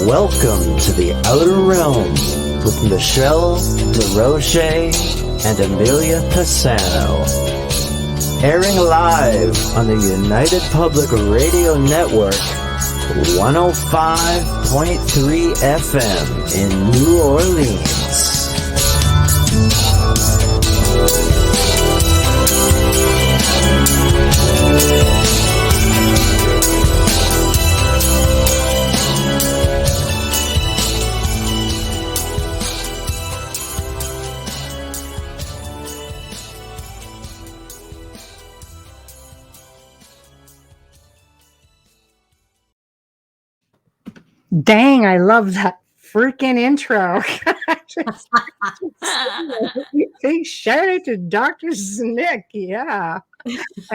Welcome to the Outer Realm with Michelle, Desrochers, and Amelia Pisano. Airing live on the United Public Radio Network, 105.3 FM in New Orleans. Dang, I love that freaking intro. Big shout out to Dr. Snick. Yeah.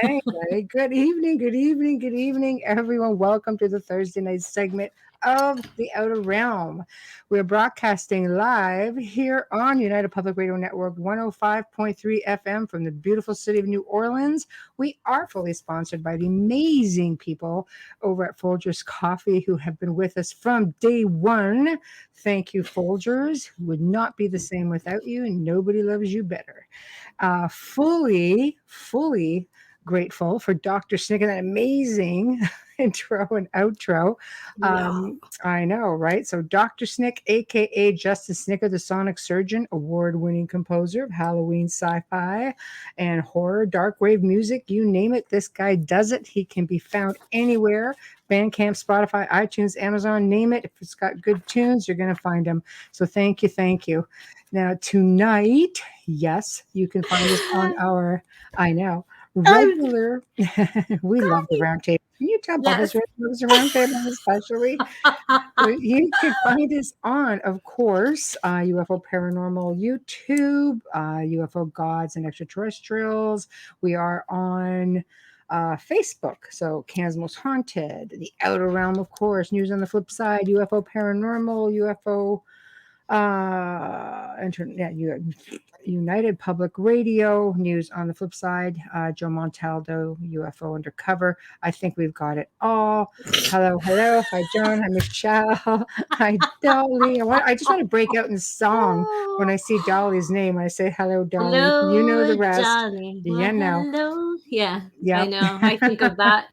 Anyway, good evening, everyone. Welcome to the Thursday night segment of The Outer Realm. We're broadcasting live here on United Public Radio Network 105.3 FM from the beautiful city of New Orleans. We are fully sponsored by the amazing people over at Folgers Coffee who have been with us from day one. Thank you, Folgers. Would not be the same without you, and nobody loves you better. Fully grateful for Dr. Snick and that amazing intro and outro. I know, right? So Dr. Snick, aka Justin Snicker, the sonic surgeon, award-winning composer of Halloween sci-fi and horror, dark wave music, you name it, this guy does it. He can be found anywhere. Bandcamp, Spotify, iTunes, Amazon, name it. If it's got good tunes, you're going to find him. So thank you. Now tonight, yes, you can find us on our, regular. We love the round table. Can you tell Bubbles loves the round table especially? You can find us on, of course, UFO Paranormal YouTube, UFO Gods and Extraterrestrials. We are on Facebook, so Canada's Most Haunted, The Outer Realm, of course, News on the Flip Side, UFO Paranormal, UFO Internet, United Public Radio, News on the Flip Side, Joe Montaldo, UFO Undercover. I think we've got it all. Hello. Hi, John. Hi, Michelle. Hi, Dolly. I just want to break out in song when I see Dolly's name. I say, hello, Dolly. Hello, you know the rest. Dolly. Yeah, no. Hello. Yeah, Yep. I know. I think of that.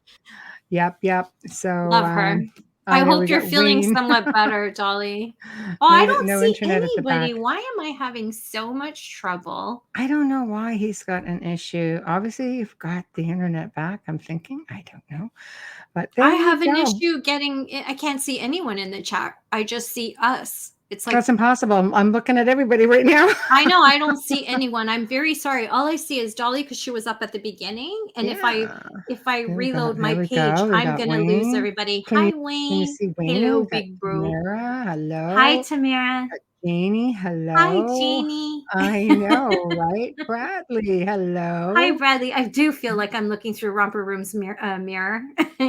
Yep. So Love her. I hope you're feeling somewhat better, Dolly. Oh, I don't see anybody. Why am I having so much trouble? I don't know why he's got an issue. Obviously, you've got the internet back. I'm thinking. I don't know. But I have an issue I can't see anyone in the chat. I just see us. It's like that's impossible. I'm looking at everybody right now. I know. I don't see anyone. I'm very sorry. All I see is Dolly because she was up at the beginning. And if I reload my page, I'm going to lose everybody. Hi, Wayne. Can you see Wayne? Hello, big bro. Tamara, hello. Hi, Tamara. Janie, hello. Hi, Janie. I know, right? Bradley, hello. Hi, Bradley. I do feel like I'm looking through Romper Room's mirror. And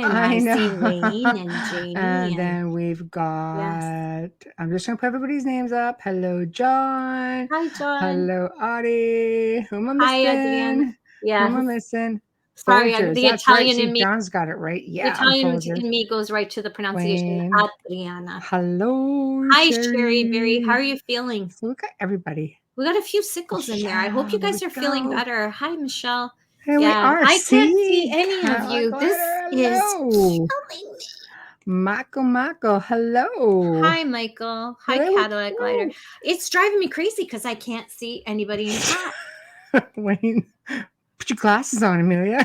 I know. See Wayne and Janie. And then we've got, I'm just going to put everybody's names up. Hello, John. Hi, John. Hello, Audie. Who am I missing? Hi, Adrian. Yeah. Who am I missing? Sorry, Folgers. the That's Italian right. in me. John's got it right. Yeah. The Italian in me goes right to the pronunciation. Wayne. Adriana. Hello. Hi, Sherry Berry. How are you feeling? So we got everybody. We got a few sickles in there. I hope you guys are feeling better. Hi, Michelle. Here we are. I can't see any of you. This is killing me. Mako, hello. Hi, Michael. Hi, Cadillac Glider. It's driving me crazy because I can't see anybody in chat. Wayne, put your glasses on, Amelia.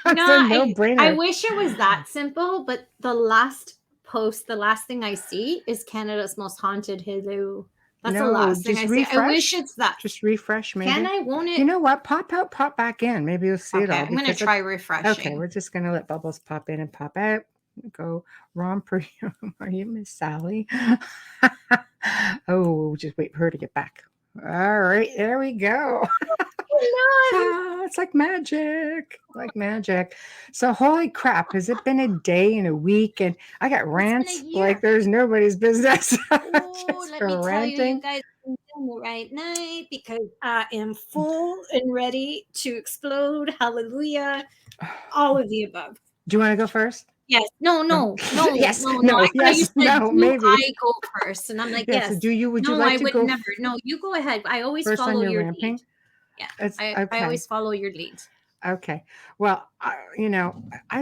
I wish it was that simple, but the last thing I see is Canada's Most Haunted. Hello. That's the last thing I see. I wish it's that. Just refresh, maybe. Won't it? You know what? Pop out, pop back in. Maybe you'll see it all. I'm going to try refreshing. Okay, we're just going to let bubbles pop in and pop out. Go romper. Are you Miss Sally? Oh, just wait for her to get back. All right, there we go. It's like magic. So holy crap, has it been a day and a week? And I got rants like there's nobody's business. Let me tell you guys, I'm doing the right night because I am full and ready to explode. Hallelujah. All of the above. Do you want to go first? Yes. No. Yes. No. I thought you Yes. said, No. do Maybe. I go first? And I'm like, Yes. yes. Would you No, like I to would go never. No, you go ahead. I always first on follow your your ramping? lead. Yeah. Okay. I always follow your lead. Okay. Well, I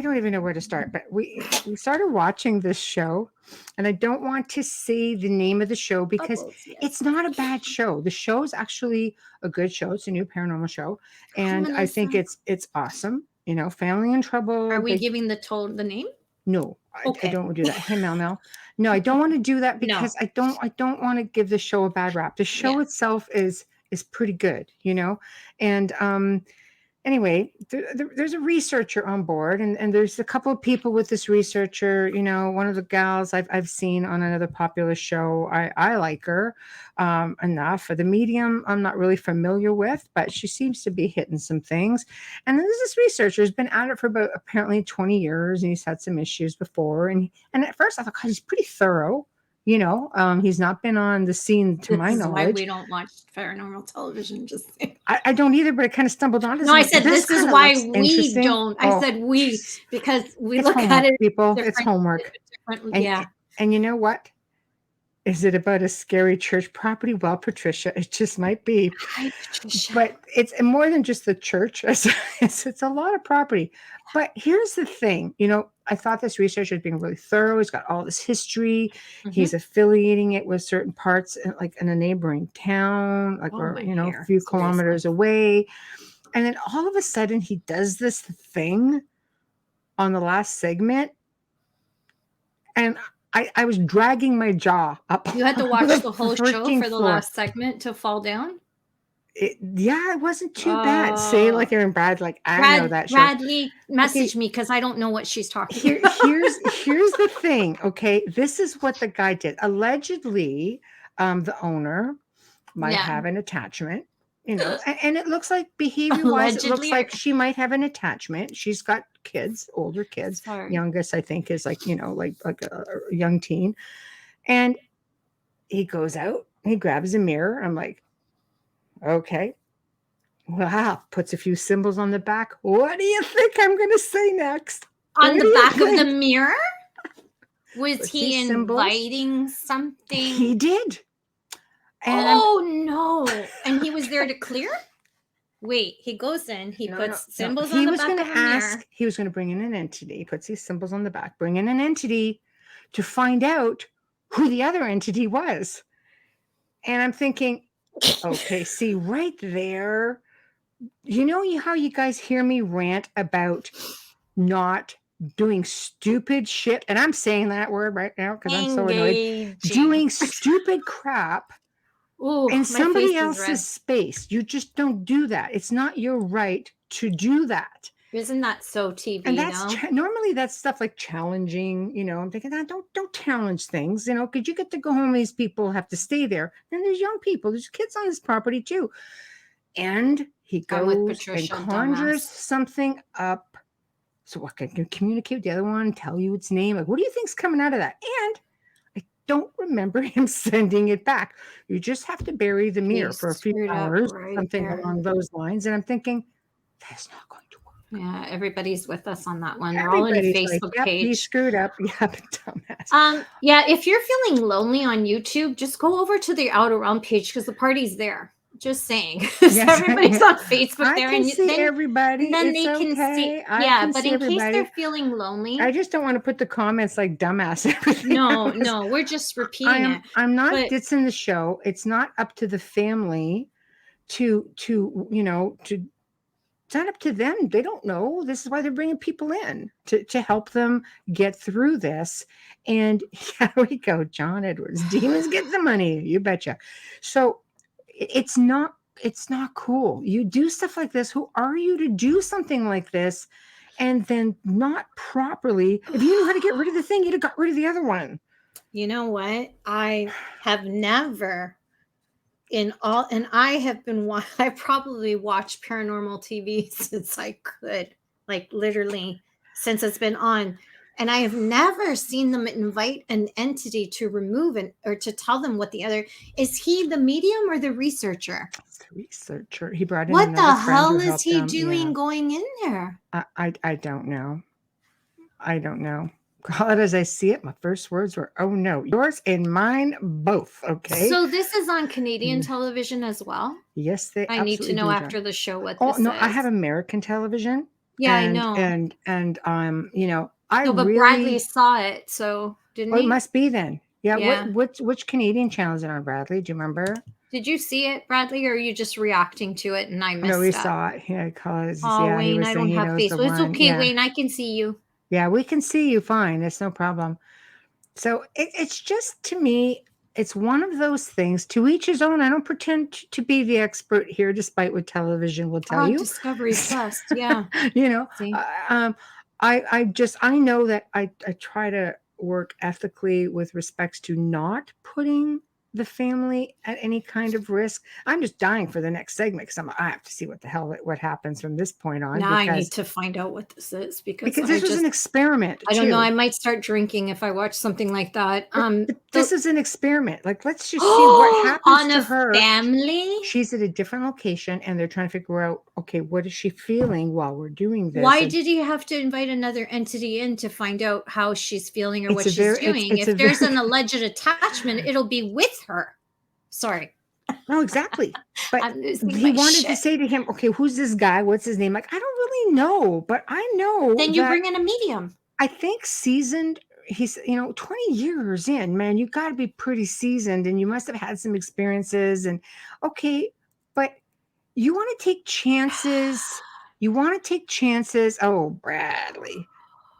don't even know where to start, but we started watching this show, and I don't want to say the name of the show because it's not a bad show. The show is actually a good show. It's a new paranormal show, and I think it's awesome. Family in Trouble. Are we giving the name? No, I don't do that. Hey, Mel. No, I don't want to do that because I don't want to give the show a bad rap. The show itself is pretty good, and anyway, there's a researcher on board, and there's a couple of people with this researcher. One of the gals I've seen on another popular show. I like her enough. For the medium, I'm not really familiar with, but she seems to be hitting some things. And then there's this researcher who's been at it for about apparently 20 years, and he's had some issues before. And at first I thought, God, he's pretty thorough. He's not been on the scene to my knowledge. This is why we don't watch paranormal television. Just I don't either, but I kind of stumbled onto. No, I said this is why we don't. I said we because we look at it. People, it's homework. And you know what? Is it about a scary church property? Well, Patricia, it just might be. Hi, Patricia. But it's more than just the church. It's a lot of property. But here's the thing. I thought this researcher was being really thorough. He's got all this history. Mm-hmm. He's affiliating it with certain parts, like in a neighboring town, a few kilometers away. And then all of a sudden, he does this thing on the last segment. And I was dragging my jaw up. You had to watch the whole show for the last segment to fall down? It wasn't too bad. Say like you're in Brad, like I know that show. Bradley, message me because I don't know what she's talking about. Here's the thing, okay? This is what the guy did. Allegedly, the owner might have an attachment, and it looks like behavior-wise, it looks like she might have an attachment. She's got kids, older kids. Sorry. Youngest, I think, is like a young teen. And he goes out, he grabs a mirror. I'm like, okay. Wow. Puts a few symbols on the back. What do you think I'm going to say next? On the back of the mirror? Was he inviting something? He did. And no. And he was there to clear? Wait, he goes in. He puts symbols on the back of the mirror. He was going to bring in an entity. He puts these symbols on the back. Bring in an entity to find out who the other entity was. And I'm thinking, okay, see right there, how you guys hear me rant about not doing stupid shit, and I'm saying that word right now because I'm so annoyed. Doing stupid crap in somebody else's space. You just don't do that. It's not your right to do that. Isn't that so TV? And that's normally that's stuff like challenging. I'm thinking, don't challenge things. Because you get to go home. These people have to stay there. And there's young people. There's kids on this property too. And he goes and conjures something up. So I can communicate with the other one, tell you its name. Like, what do you think's coming out of that? And I don't remember him sending it back. You just have to bury the mirror for a few hours, something along those lines. And I'm thinking, that's not going to work. Yeah, everybody's with us on that one. They're all in a Facebook page. He screwed up. Yeah, but dumbass. Yeah, if you're feeling lonely on YouTube, just go over to the Outer Realm page because the party's there. Just saying. Yes. Everybody's on Facebook there. And see everybody. And then they can see. But in case they're feeling lonely. I just don't want to put the comments like dumbass. No, we're just repeating it. I'm not ditzing the show. It's not up to the family to it's not up to them. They don't know. This is why they're bringing people in to help them get through this. And here we go. John Edwards. Demons get the money. You betcha. So it's not cool. You do stuff like this. Who are you to do something like this and then not properly? If you knew how to get rid of the thing, you'd have got rid of the other one. You know what? I have never and I probably watched paranormal TV since I could, like literally since it's been on. And I have never seen them invite an entity to remove it or to tell them what the other is. He the medium or the researcher? It's the researcher. He brought in what the hell is he doing going in there? I don't know. I don't know. call it as I see it. My first words were, "Oh no," yours and mine both. Okay. So this is on Canadian Mm, television as well? yes, they I need to absolutely know do, John. after the show what Oh this no, I have is. American television, Yeah, I know. I No, but Bradley really. saw it, so didn't Oh, it he? must be then. Yeah. Yeah. Which Canadian channel is it on, Bradley? Do you remember? Did you see it, Bradley, or are you just reacting to it and I No, we missed that? saw it. Yeah, because Oh, yeah, he Wayne, was I saying don't he have knows the Facebook. It's one. okay, Yeah, Wayne, I can see you. yeah, we can see you fine. It's no problem. So it's just to me, it's one of those things. To each his own. I don't pretend to be the expert here, despite what television will tell Oh, you. Discovery Plus. Yeah. you know, See? I know that I try to work ethically with respects to not putting the family at any kind of risk. I'm just dying for the next segment because I have to see what happens from this point on, Now I need to find out what this is because because this was an experiment I don't know. I too. might start drinking if I watch something like that. But this is an experiment. Like, let's just see what Oh, happens on to a her. family? She's at a different location and they're trying to figure out, okay, what is she feeling while we're doing this? Why And did he have to invite another entity in to find out how she's feeling or it's what a she's very, doing? it's a If there's very, an alleged attachment, it'll be with her. Sorry, no, exactly. But I'm losing he my wanted to shit. say to him, okay, who's this guy? What's his name? Like, I don't really know, but I know Then you that bring in a medium. I think seasoned, he's, 20 years in, man, you got to be pretty seasoned and you must have had some experiences. And okay, but you want to take chances. You want to take chances. Oh, Bradley.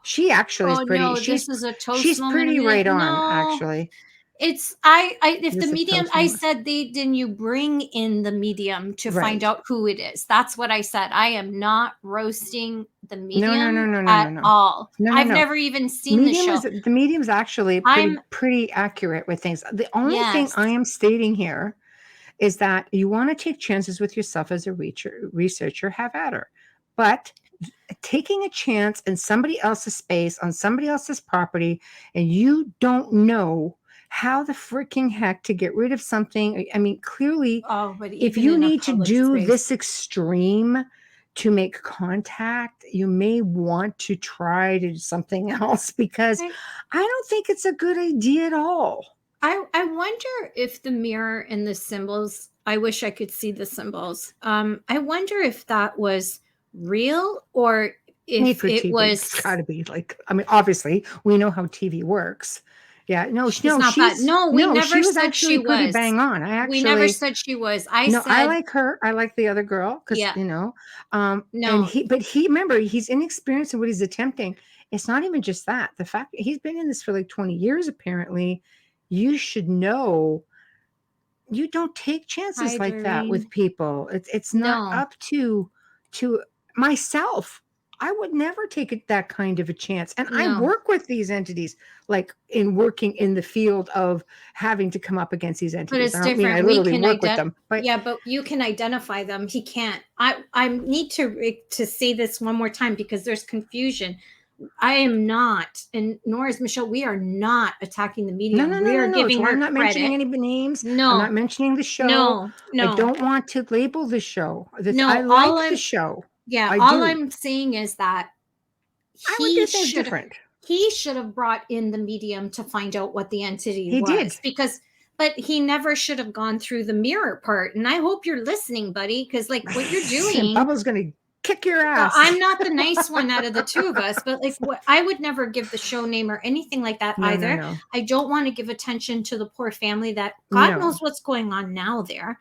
She actually is Oh pretty. no, this is a toast She's moment, pretty Amelia. right on, No, actually. it's I if the This is a medium toast I moment. said then you bring in the medium to find Right. out who it is. That's what I said. I am not roasting the No, no, no, medium no, no, no, at no. all. No, no, I've no. never even seen the show. The medium's actually I'm pretty accurate with things. The only thing yes. I am stating here is that you want to take chances with yourself as a researcher, have at her. But taking a chance in somebody else's space on somebody else's property and you don't know how the freaking heck to get rid of something. I mean, clearly, Oh, but if even you in a need to public do space. this extreme to make contact, you may want to try to do something else because I, I don't think it's a good idea at all. I wonder if the mirror and the symbols, I wish I could see the symbols. I wonder if that was real or Made if for it TV. It's got was to be like, I mean, obviously, we know how TV works. Yeah, no, she's not bad. No, we no, never she was said she actually pretty was. bang on. We never said she was. I No, I said, like her. I like the other girl because, yeah, and no, remember, he's inexperienced in what he's attempting. It's not even just that. The fact that he's been in this for like 20 years, apparently, you should know you don't take hi, chances like that Doreen. with people. It's not No, up to myself. I would never take that kind of a chance. And I no, work with these entities, like in working in the field of having to come up against these but entities. it's I don't mean I different. We literally can work with them, but yeah, but you can identify them. He can't. I need to say this one more time because there's confusion. I am not, and nor is Michelle. We are not attacking the no, medium. no, no, We no, are no. It's giving why I'm her not mentioning credit. any names. I'm No, not mentioning the show. no, I no, don't want to label the show. I no. like the show. Yeah, I all do. I'm saying is that I would do he things should different. he should have brought in the medium to find out what the entity He did. was because but he never should have gone through the mirror part. And I hope you're listening, buddy, because like what you're And doing. Bubba's gonna kick your Well, ass. I'm not the nice one out of the two of us, but like what I would never give the show name or anything like that No, no, either. no. I don't want to give attention to the poor family that God No. knows what's going on now there.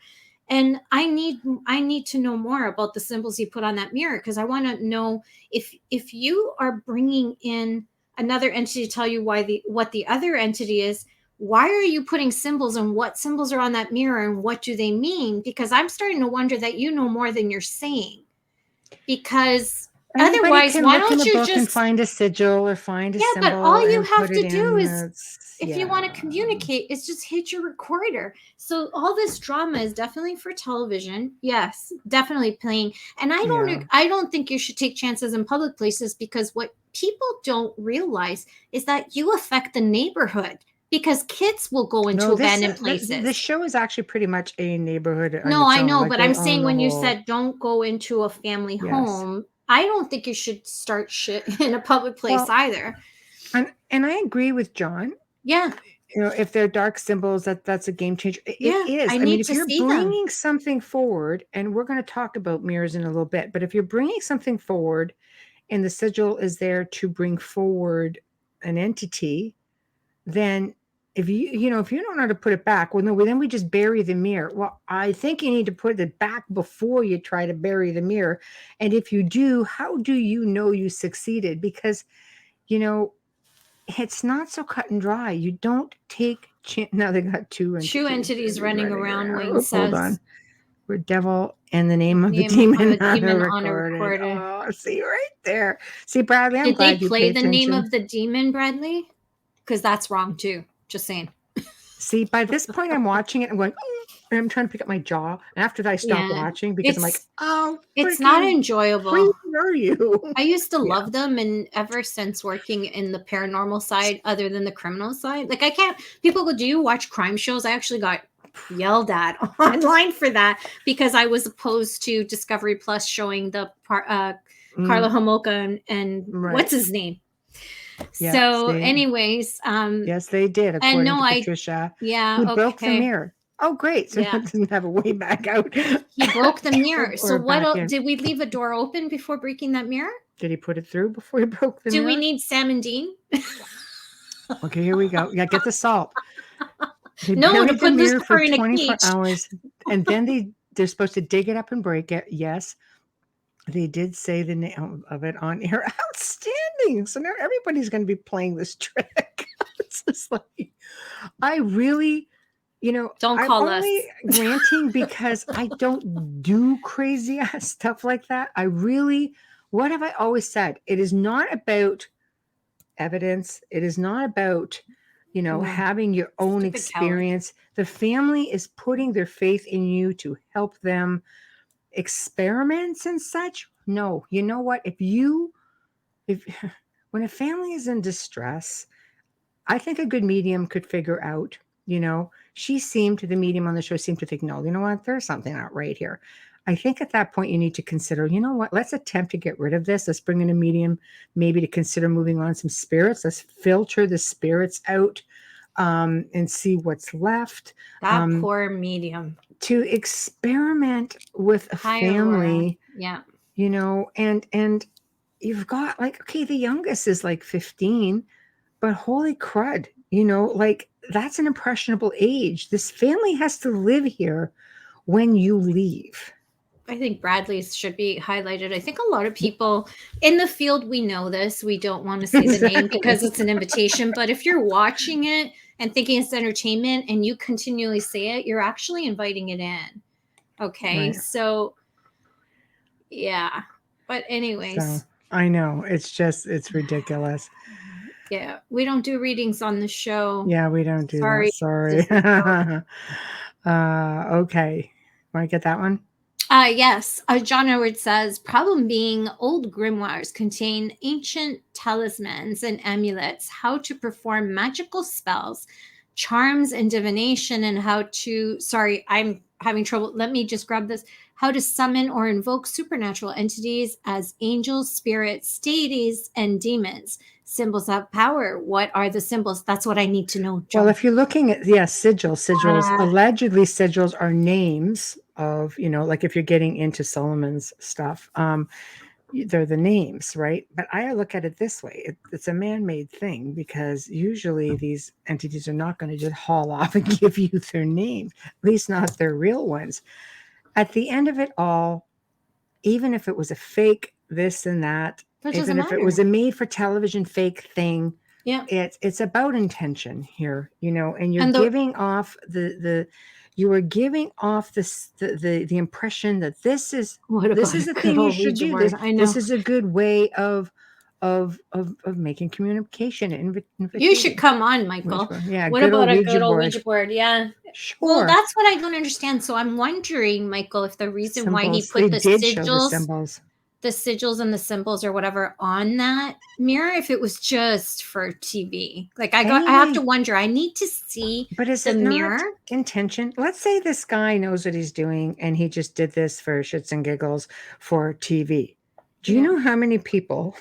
And I need to know more about the symbols you put on that mirror because I want to know if you are bringing in another entity to tell you what the other entity is, why are you putting symbols and what symbols are on that mirror and what do they mean? Because I'm starting to wonder that you know more than you're saying. Because Anybody otherwise, can why look in don't a you book and just find a sigil or find a yeah, but all symbol you and have put to it do in. is It's, if you want to communicate, is just hit your recorder. So all this drama is definitely for television. Yes, definitely playing. And yeah. I don't think you should take chances in public places because what people don't realize is that you affect the neighborhood because kids will go into No, abandoned this places. show is actually pretty much a neighborhood on No, its I own. know, Like but they I'm own saying the when you whole. said don't go into a family Yes. home, I don't think you should start shit in a public place Well, either. And I agree with John. Yeah. If they're dark symbols, that's a game changer. It Yeah. is. I I mean, need if to you're see them. bringing something forward, and we're going to talk about mirrors in a little bit, but if you're bringing something forward and the sigil is there to bring forward an entity, then if if you don't know how to put it back, well, no, well, then we just bury the mirror. Well, I think you need to put it back before you try to bury the mirror. And if you do, how do you know you succeeded? Because, you know, it's not so cut and dry. You don't take now they got two Two entities running around, Wayne Oop, hold says. on. We're devil and the name of the Name of demon a on a demon on a recorded. recorded. Oh, see right there. See, Bradley, I'm Did they glad you play pay the name attention. of the demon, Bradley? Because that's wrong too. Just saying. See, by this point, I'm watching it. I'm going, and I'm trying to pick up my jaw. And after that, I stop Yeah. watching because I'm like, oh, It's not freaking enjoyable. crazy are you? I used to Yeah. love them, and ever since working in the paranormal side, other than the criminal side, like I can't. People go, "Do you watch crime shows?" I actually got yelled at online for that because I was opposed to Discovery Plus showing the Carla Homolka and Right. what's his name. Yeah, So, see? anyways, Yes, they did, and according no, to Patricia. yeah, He broke the okay. mirror. Oh, great. So Yeah. it doesn't have a way back out. He broke the mirror. So Or what back else? in. Did we leave a door open before breaking that mirror? Did he put it through before he broke the Do mirror? we need Sam and Dean? Okay, here we go. Yeah, get the salt. They No, to buried the put mirror for Lucifer in a 24 cage. hours, and then they're supposed to dig it up and break it. Yes, they did say the name of it on air. Outstanding. So now everybody's going to be playing this trick. It's just like, I really, Don't I'm call us. only ranting because I don't do crazy ass stuff like that. What have I always said? It is not about evidence. It is not about, having your own Stupid experience. The family is putting their faith in you to help them experiments and such. No, you know what? If when a family is in distress, I think a good medium could figure out, the medium on the show seemed to think, no, you know what? There's something not right here. I think at that point you need to consider, you know what? Let's attempt to get rid of this. Let's bring in a medium, maybe to consider moving on some spirits. Let's filter the spirits out and see what's left. That poor medium. To experiment with a family. Yeah. And you've got okay, the youngest is 15, but holy crud, that's an impressionable age. This family has to live here when you leave. I think Bradley's should be highlighted. I think a lot of people in the field, we know this. We don't want to say the name because it's an invitation. But if you're watching it and thinking it's entertainment and you continually say it, you're actually inviting it in. Okay. Right. So, yeah. But anyways. So, I know. It's ridiculous. Yeah. We don't do readings on the show. Yeah, we don't do that. Sorry. Okay. Want to get that one? Yes. John Edwards says, problem being old grimoires contain ancient talismans and amulets, how to perform magical spells, charms and divination, and I'm having trouble. Let me just grab this. How to summon or invoke supernatural entities as angels, spirits, deities, and demons. Symbols of power. What are the symbols? That's what I need to know, John. Well, if you're looking at, sigils, allegedly sigils are names of, like if you're getting into Solomon's stuff, they're the names, right? But I look at it this way. It's a man-made thing because usually these entities are not going to just haul off and give you their name, at least not their real ones. At the end of it all, even if it was a fake this and that, even if it was a made for television fake thing, yeah, it's about intention here, and you're giving off the impression that this is the thing you should do. This is a good way of making communication. You should come on, Michael. Yeah. What about a good old Ouija board? Yeah. Sure. Well, that's what I don't understand. So I'm wondering, Michael, if the reason why he put the sigils and the symbols or whatever on that mirror, if it was just for TV. I have to wonder. I need to see the mirror. Intention. Let's say this guy knows what he's doing and he just did this for shits and giggles for TV. Do you know how many people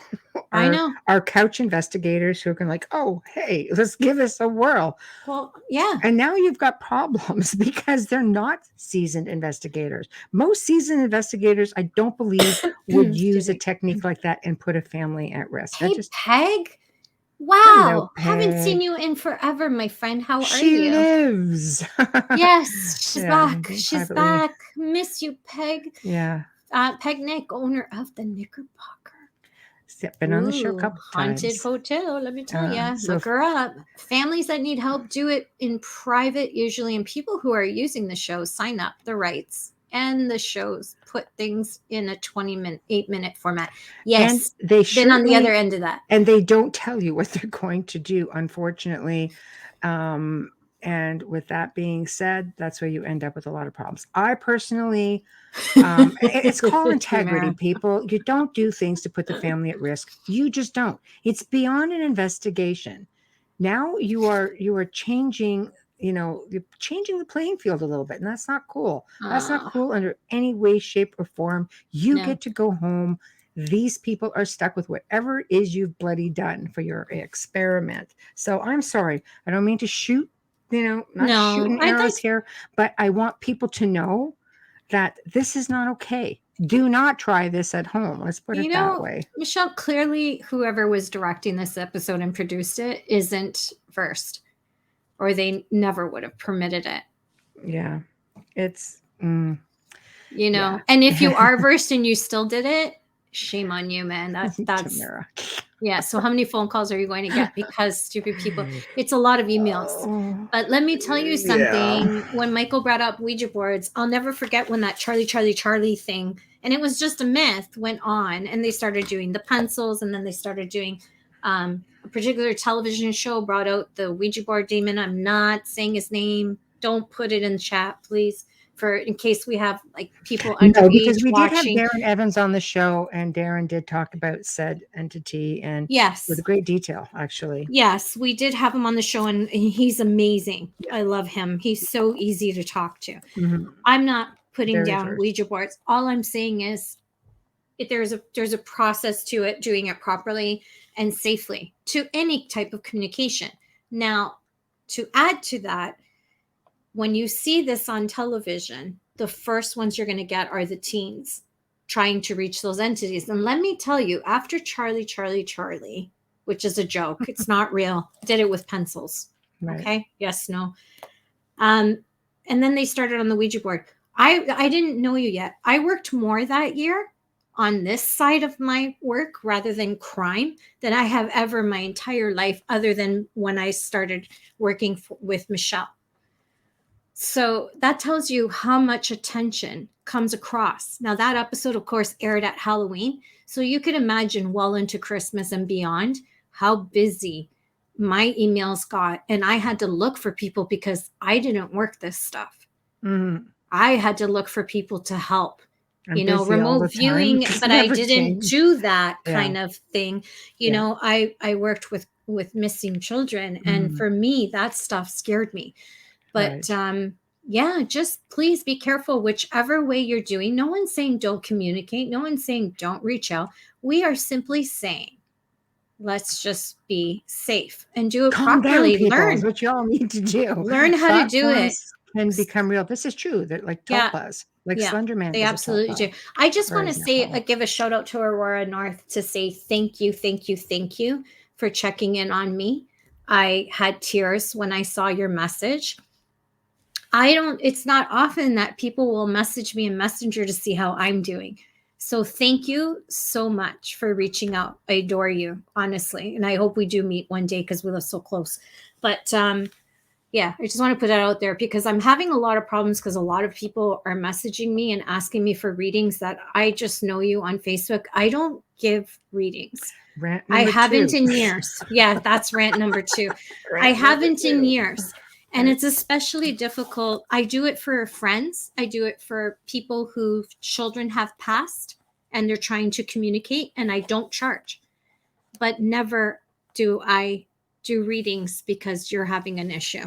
I are know. couch investigators who are going like, oh, hey, let's give this a whirl? Well, yeah. And now you've got problems because they're not seasoned investigators. Most seasoned investigators, I don't believe, would use Excuse a me. technique like that and put a family at risk. That Hey, just Peg. hello, Wow. Haven't seen Peg. you in forever, my friend. How are She you? lives. Yes, she's Yeah, back. She's privately. back. Miss you, Peg. Yeah, Peg Nick, owner of the Knickerbocker. been on the show a Ooh, couple haunted times. hotel. Let me tell you. So Look her up. Families that need help do it in private, usually, and people who are using the show sign up the rights. And the shows put things in a 8-minute format. and Yes, they been on the other certainly end of that. and they don't tell you what they're going to do, unfortunately. And with that being said, that's where you end up with a lot of problems. I personally, it's called integrity, people. You don't do things to put the family at risk. You just don't. It's beyond an investigation. Now you are changing, you're changing the playing field a little bit, and that's not cool. That's not Ah, cool under any way, shape, or form. You no. get to go home. These people are stuck with whatever it is you've bloody done for your experiment. So I'm sorry. I don't mean to shoot, not No, shooting I arrows think, here, but I want people to know that this is not okay. Do not try this at home. Let's put it that way. Michelle, clearly whoever was directing this episode and produced it isn't versed, or they never would have permitted it. Yeah. It's, yeah. And if you are versed and you still did it, shame on you, man. That's Tamara. yeah. So how many phone calls are you going to get because stupid people? It's a lot of emails. Oh, But let me tell you something. When Michael brought up Ouija boards, I'll never forget when that Charlie thing, and it was just a myth, went on, and they started doing the pencils, and then they started doing a particular television show brought out the Ouija board demon. I'm not saying his name. Don't put it in the chat, please, for in case we have like people no, underage because we did have watching. Darren Evans on the show, and Darren did talk about said entity and Yes. with great detail, actually. Yes, we did have him on the show, and he's amazing. I love him. He's so easy to talk to. Mhm. I'm not putting Very down versed. Ouija boards. All I'm saying is there's a process to it, doing it properly and safely to any type of communication. Now, to add to that, when you see this on television, the first ones you're going to get are the teens trying to reach those entities. And let me tell you, after Charlie, which is a joke, it's not real, did it with pencils. Right. Okay. Yes, no. And then they started on the Ouija board. I didn't know you yet. I worked more that year on this side of my work rather than crime than I have ever my entire life, other than when I started working with Michelle. So that tells you how much attention comes across. Now, that episode, of course, aired at Halloween. So you could imagine well into Christmas and beyond how busy my emails got. And I had to look for people because I didn't work this stuff. Mhm. I had to look for people to help. I'm busy all the Remote time. viewing, It's but I never didn't changed. do that Yeah. kind of thing. Yeah. I worked with missing children, and Mhm. for me, that stuff scared me. But Right. yeah, just please be careful whichever way you're doing. No one's saying don't communicate. No one's saying don't reach out. We are simply saying let's just be safe and do it Calm down, properly. people. Is Learn what you all need to do. how to do it. Platforms can become real. This is true. They're like Yeah. tulpas, like Yeah, Slender Man they is a absolutely tulpa, do. I just for want to say, example. give a shout out to Aurora North to say thank you for checking in on me. I had tears when I saw your message. It's not often that people will message me in Messenger to see how I'm doing. So thank you so much for reaching out. I adore you, honestly. And I hope we do meet one day because we live so close. But yeah, I just want to put that out there because I'm having a lot of problems because a lot of people are messaging me and asking me for readings that I just know you on Facebook. I don't give readings. Rant I number haven't 2. in years. Yeah, that's rant number 2. Rant I number haven't in 2. years. And it's especially difficult. I do it for friends. I do it for people whose children have passed and they're trying to communicate, and I don't charge. But never do I do readings because you're having an issue.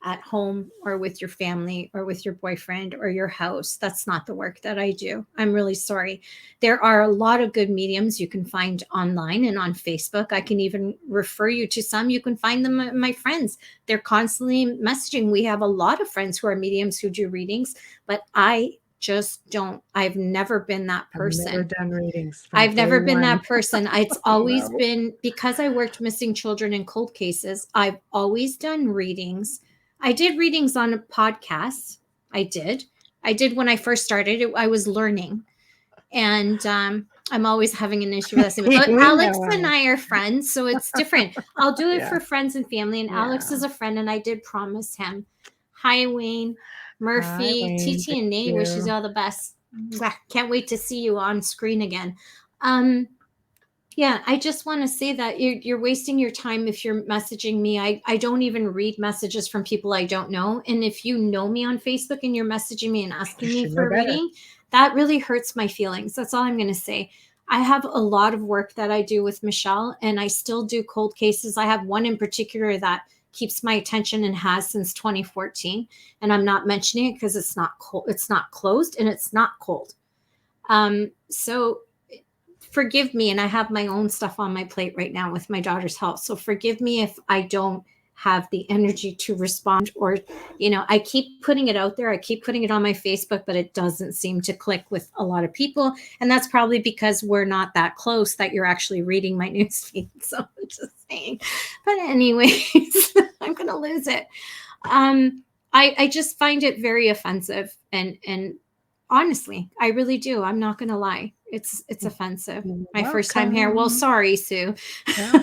at home or with your family or with your boyfriend or your house. That's not the work that I do. I'm really sorry. There are a lot of good mediums you can find online and on Facebook. I can even refer you to some. You can find them, my friends. They're constantly messaging. We have a lot of friends who are mediums who do readings, but I just don't. I've never been that person. I've never done readings. I've never been Day one. that person. It's always No. been, because I worked missing children and cold cases, I've always done readings. I did readings on a podcast. I did when I first started. I was learning. And I'm always having an issue with that. But We Alex know, and I are friends, so it's different. I'll do it Yeah. for friends and family. And Alex Yeah. is a friend, and I did promise him. Hi, Wayne, Murphy, Hi, Wayne. TT, and Thank Nate. Wish you you. all the best. Mwah. Can't wait to see you on screen again. Yeah, I just want to say that you're wasting your time if you're messaging me. I don't even read messages from people I don't know. And if you know me on Facebook and you're messaging me and asking You me should for know a better. reading, that really hurts my feelings. That's all I'm going to say. I have a lot of work that I do with Michelle, and I still do cold cases. I have one in particular that keeps my attention and has since 2014. And I'm not mentioning it because it's not cold, it's not closed, and it's not cold. So forgive me, and I have my own stuff on my plate right now with my daughter's health. So forgive me if I don't have the energy to respond, or I keep putting it out there. I keep putting it on my Facebook, but it doesn't seem to click with a lot of people. And that's probably because we're not that close that you're actually reading my newsfeed. So I'm just saying. But anyways, I'm going to lose it. I just find it very offensive, and honestly, I really do. I'm not going to lie. It's offensive. My first time here. Well, sorry, Sue.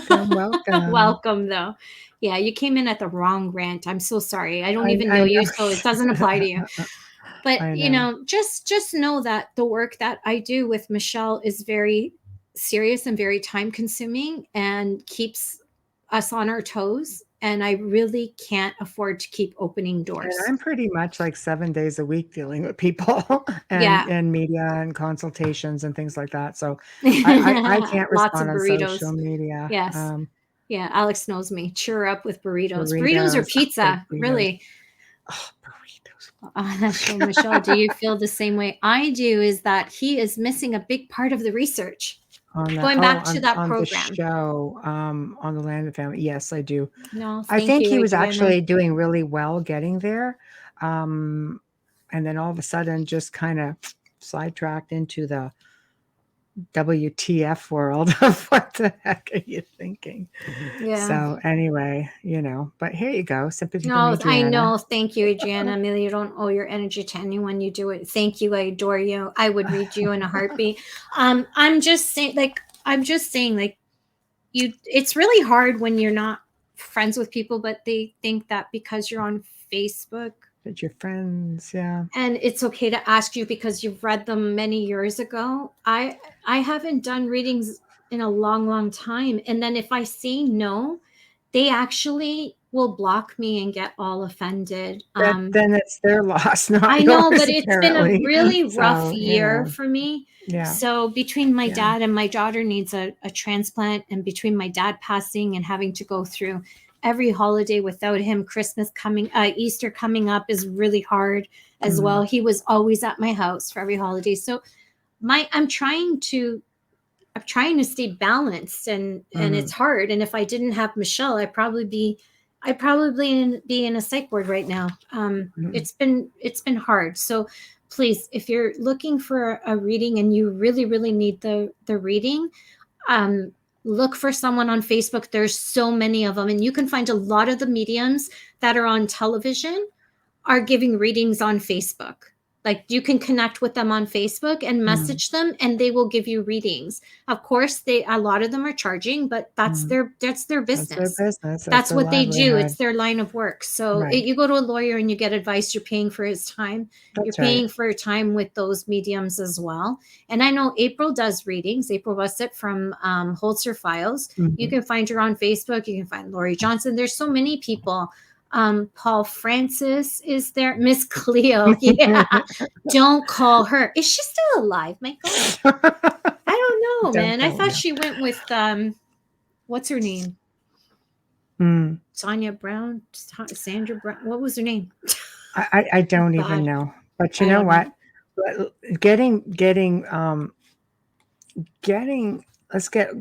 Welcome. Welcome, though. Yeah, you came in at the wrong rant. I'm so sorry. I don't even know you, so it doesn't apply to you. But just know that the work that I do with Michelle is very serious and very time consuming and keeps us on our toes. And I really can't afford to keep opening doors. And I'm pretty much like 7 days a week dealing with people and media and consultations and things like that. So I can't Lots of respond on burritos. social media. Yes. Yeah, Alex knows me. Cheer up with burritos. Burritos or pizza, really. Oh, burritos. That's so, Michelle, do you feel the same way I do? Is that he is missing a big part of the research. Going back to that program. The show, on the Land of Family. Yes, I do. No, I think he was actually doing really well getting there. And then all of a sudden just kind of sidetracked into the WTF world of what the heck are you thinking? Yeah. So anyway, but here you go. Sympathy No, from I Adriana. know. Thank you, Adriana. Amelia, you don't owe your energy to anyone. You do it. Thank you. I adore you. I would read you in a heartbeat. I'm just saying, it's really hard when you're not friends with people, but they think that because you're on Facebook, that you're friends, yeah. And it's okay to ask you because you've read them many years ago. I haven't done readings in a long, long time. And then if I say no, they actually will block me and get all offended. Then it's their loss, not I yours, know, but it's apparently. been a really rough year for me. Yeah. So between my dad and my daughter needs a transplant, and between my dad passing and having to go through every holiday without him, Christmas coming, Easter coming up is really hard as well. He was always at my house for every holiday. So I'm trying to stay balanced, and it's hard. And if I didn't have Michelle, I'd probably be in a psych ward right now. It's been hard. So please, if you're looking for a reading and you really, really need the reading, look for someone on Facebook. There's so many of them, and you can find a lot of the mediums that are on television are giving readings on Facebook. Like, you can connect with them on Facebook and message them, and they will give you readings. Of course, a lot of them are charging, but that's their business. That's their business. That's what they do. It's their line of work. So you go to a lawyer and you get advice. You're paying for his time. You're paying for time with those mediums as well. And I know April does readings. April Wessett from Holzer Files. You can find her on Facebook. You can find Lori Johnson. There's so many people. Paul Francis is there. Miss Cleo. Yeah. Don't call her. Is she still alive, Michael? I don't know, man. I thought she went with what's her name? Mm. Sonia Brown, Sandra Brown. What was her name? I don't even God, know. But you I know don't know. what? Getting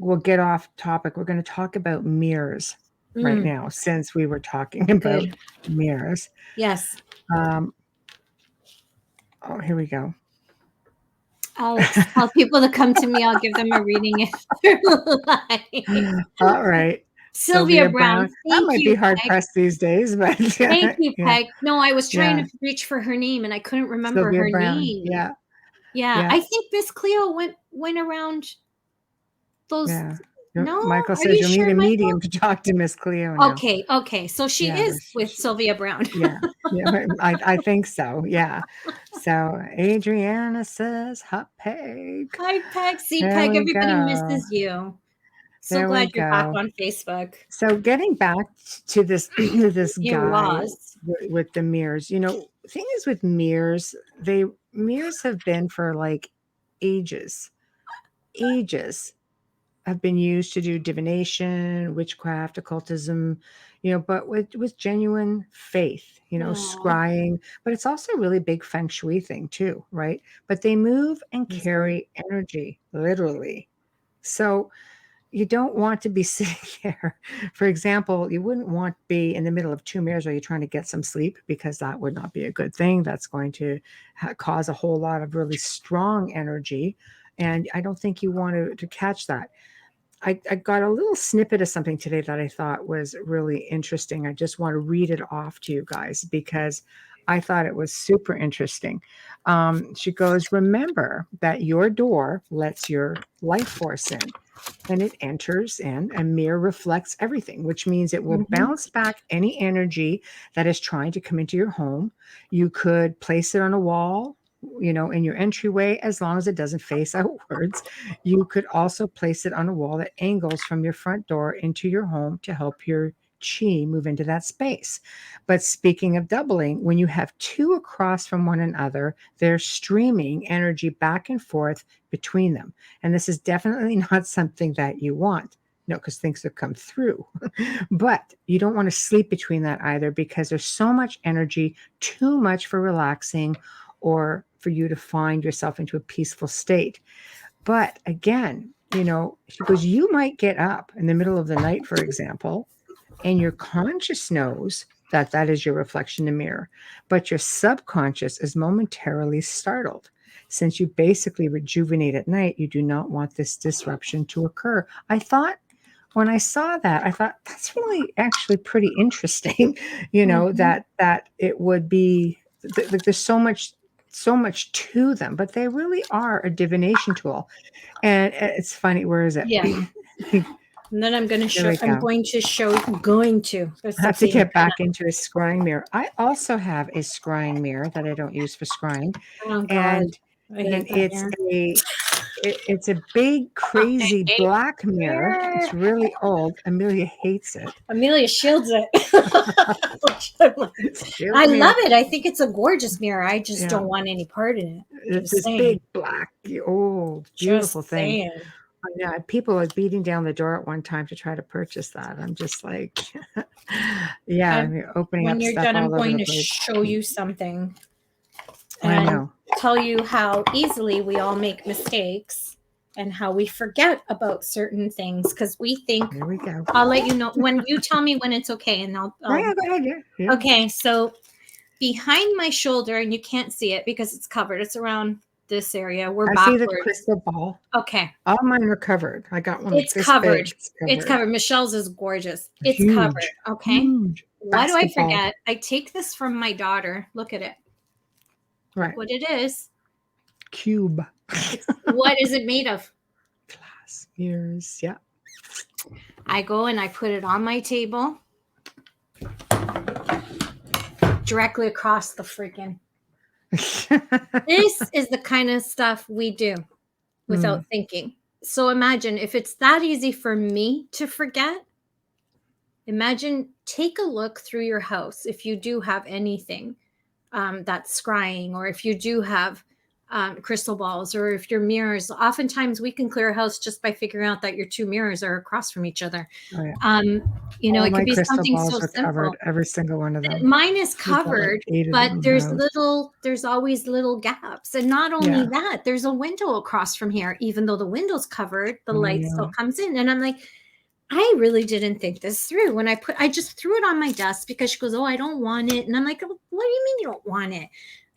we'll get off topic. We're going to talk about mirrors right Mm, now, since we were talking about good. mirrors. Yes. Um, oh, here we go. I'll tell people to come to me. I'll give them a reading if they're lying. All right. Sylvia Sylvia Brown. Brown. That Thank might be you, hard Peg. pressed these days, but Thank you, yeah, Peg. No, I was trying yeah. to reach for her name and I couldn't remember Sylvia her Brown. name. Yeah, Yeah, yeah, I think Miss Cleo went around those. yeah. No, Michael are says you you'll need sure, a Michael? medium to talk to Miss Cleo now. Okay, okay. So she Yeah, is with Sylvia Brown. yeah, yeah. I think so. Yeah. So Adriana says, "Hot Peg." Hi, Peg. See, There Peg, we everybody go. misses you. So There we glad you're back go. on Facebook. So getting back to this this You guy lost. with the mirrors, thing is with mirrors, mirrors have been for like ages, ages have been used to do divination, witchcraft, occultism, but with genuine faith, Oh, scrying, but it's also a really big feng shui thing too, right? But they move and I'm sorry. carry energy, literally. So you don't want to be sitting there. For example, you wouldn't want to be in the middle of two mirrors while you're trying to get some sleep, because that would not be a good thing. That's going to cause a whole lot of really strong energy. And I don't think you want to catch that. I got a little snippet of something today that I thought was really interesting. I just want to read it off to you guys because I thought it was super interesting. She goes, "Remember that your door lets your life force in, and it enters in. A mirror reflects everything, which means it will Mhm. bounce back any energy that is trying to come into your home. You could place it on a wall, in your entryway, as long as it doesn't face outwards. You could also place it on a wall that angles from your front door into your home to help your chi move into that space. But speaking of doubling, when you have two across from one another, they're streaming energy back and forth between them. And this is definitely not something that you want. No, because things will come through. But you don't want to sleep between that either, because there's so much energy, too much for relaxing or for you to find yourself into a peaceful state. But again, she goes, you might get up in the middle of the night, for example, and your conscious knows that that is your reflection in the mirror, but your subconscious is momentarily startled. Since you basically rejuvenate at night, you do not want this disruption to occur. I thought, when I saw that, I thought that's really actually pretty interesting, Mhm. that it would be there's so much to them, but they really are a divination tool. And it's funny, where is it? Yeah. And then I'm going to There show. we I'm go. going to show. Going to. There's I have to something get back into a scrying mirror. I also have a scrying mirror that I don't use for scrying, Oh God, and I and hate that mirror. it's a big, I crazy hate black mirror. mirror. It's really old. Amelia hates it. Amelia shields it. Which I'm like, Excuse I love me. it. I think it's a gorgeous mirror. I just Yeah, don't want any part in it. it's Just this saying. big, black, old, beautiful Just thing. saying. Yeah, people are beating down the door at one time to try to purchase that. I'm just like, yeah, And you're opening when up you're stuff done, I'm all over going the to place. show you something I and know. tell you how easily we all make mistakes and how we forget about certain things because we think. Here we go. I'll let you know when you tell me when it's okay, and Oh, yeah, go ahead. Yeah, yeah. Okay, so behind my shoulder, and you can't see it because it's covered. It's around this area. We're I see the backwards. crystal ball. Okay, All mine are covered. I got one like it's this big. covered. It's It's covered. covered. Michelle's is gorgeous. It's covered. Huge, Okay. huge Why do I basketball. forget? I take this from my daughter. Look at it. Look Right. what it is. Cube. What is it made of? Glass mirrors. Yeah. I go and I put it on my table directly across the freaking. This is the kind of stuff we do without thinking. So imagine if it's that easy for me to forget. Imagine, take a look through your house if you do have anything that's scrying, or if you do have crystal balls, or if your mirrors, oftentimes we can clear a house just by figuring out that your two mirrors are across from each other. Oh, yeah. You know, All it my could be crystal something balls so are covered, simple. every single one of them. Mine is We've got like covered, 8 of but them in the house. there's always little gaps. And not only Yeah. that, there's a window across from here. Even though the window's covered, the Oh, light still yeah. comes in. And I'm like, I really didn't think this through. When I just threw it on my desk because she goes, "Oh, I don't want it." And I'm like, "Oh, what do you mean you don't want it?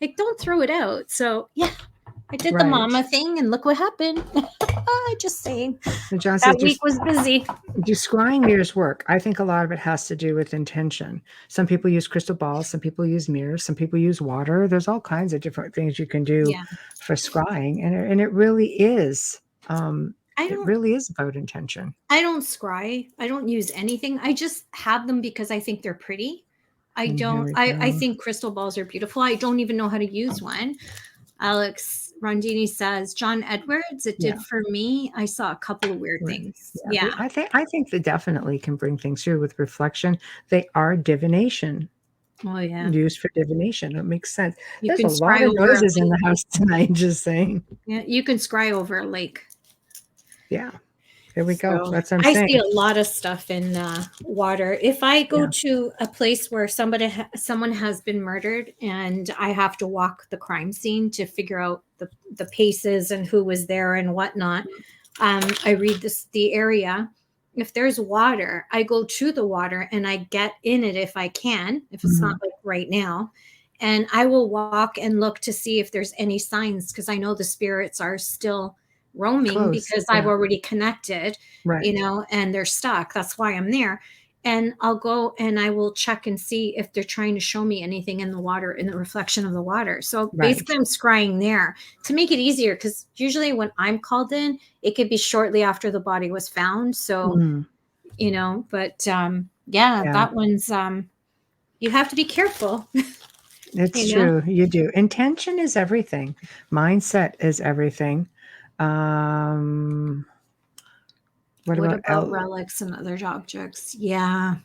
Like, don't throw it out." So yeah, I did the Right. mama thing, and look what happened. Just saying, And John that says, week was busy. do scrying mirrors work? I think a lot of it has to do with intention. Some people use crystal balls, some people use mirrors, some people use water. There's all kinds of different things you can do Yeah, for scrying, and it really is. I It don't. really is about intention. I don't scry. I don't use anything. I just have them because I think they're pretty. I And here don't. we I go. think crystal balls are beautiful. I don't even know how to use one. Alex Rondini says, John Edwards, it Yeah. did for me. I saw a couple of weird Right. things. Yeah, Yeah. I think they definitely can bring things through with reflection. They are divination, Oh yeah. used for divination. It makes sense. You There's can a lot scry of over a noises in lake. the house tonight. Just saying. Yeah, you can scry over a lake. Yeah, there we go. So That's what I'm I see saying. a lot of stuff in water. If I go Yeah. to a place where someone has been murdered, and I have to walk the crime scene to figure out the paces and who was there and whatnot, I read the area. If there's water, I go to the water and I get in it if I can, if it's not Mhm. like right now. And I will walk and look to see if there's any signs, because I know the spirits are still roaming Close. because I've Yeah. already connected, Right. and they're stuck. That's why I'm there. And I'll go and I will check and see if they're trying to show me anything in the water, in the reflection of the water. So Right. basically, I'm scrying there to make it easier, because usually when I'm called in, it could be shortly after the body was found. So, Mhm. but Yeah. that one's, you have to be careful. It's You know, true. You do. Intention is everything. Mindset is everything. What what about about relics and other objects? Yeah.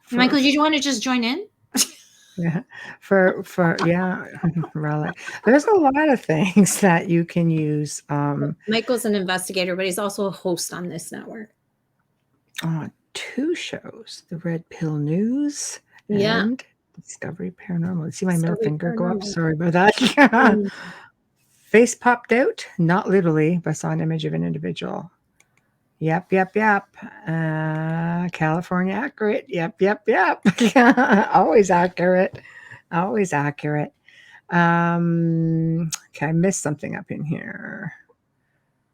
for, Michael, did you want to just join in? yeah, for yeah, relic. There's a lot of things that you can use. Michael's an investigator, but he's also a host on this network. 2 shows: the Red Pill News Yeah. and Discovery Paranormal. See my middle Discovery finger go up. Paranormal. Sorry about that. Mm. Face popped out, not literally, but I saw an image of an individual. Yep. California accurate. Yep. Always accurate. Always accurate. Okay, I missed something up in here.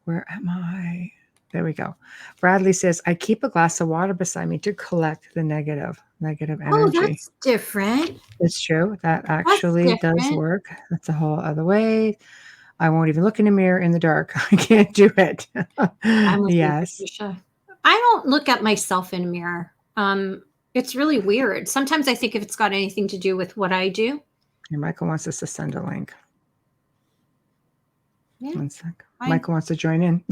Where am I? There we go. Bradley says, I keep a glass of water beside me to collect the negative energy. Oh, that's different. It's true. That That's actually does different. work. That's a whole other way. I won't even look in a mirror in the dark. I can't do it. I'm with you, Yes. Patricia. I don't look at myself in a mirror. It's really weird. Sometimes I think if it's got anything to do with what I do. And Michael wants us to send a link. Yeah, 1 sec. fine. Michael wants to join in.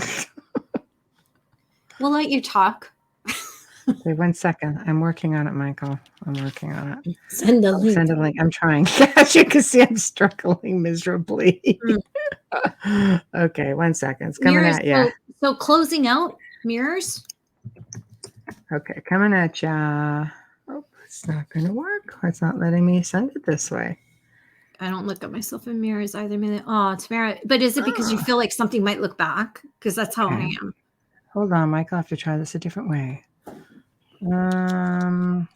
We'll let you talk. Wait 1 second. I'm working on it, Michael. I'm working on it. Send a link. Send a link. I'm trying. As you can see, I'm struggling miserably. Okay, 1 second. It's coming Mirrors. at you. So closing out mirrors. Okay, coming at ya. Oh, it's not going to work. It's not letting me send it this way. I don't look at myself in mirrors either. Oh, it's mirror. But is it because you feel like something might look back? Because that's how I am. Hold on, Michael. I have to try this a different way. Try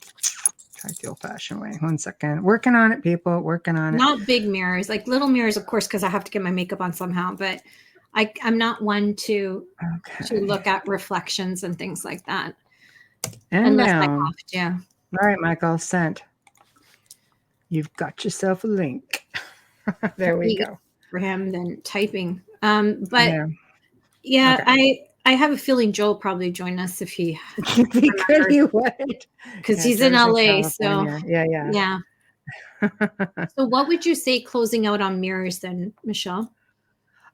the old-fashioned way. 1 second. Working on it, people. Working on it. Not big mirrors, like little mirrors, of course, because I have to get my makeup on somehow. But I'm not one to look at reflections and things like that. And unless I down. have to. All right, Michael. Sent. You've got yourself a link. There we go. For him than typing. But yeah, okay. I have a feeling Joe will probably join us if he because he would, because he's in LA. So yeah. So what would you say closing out on mirrors then, Michelle?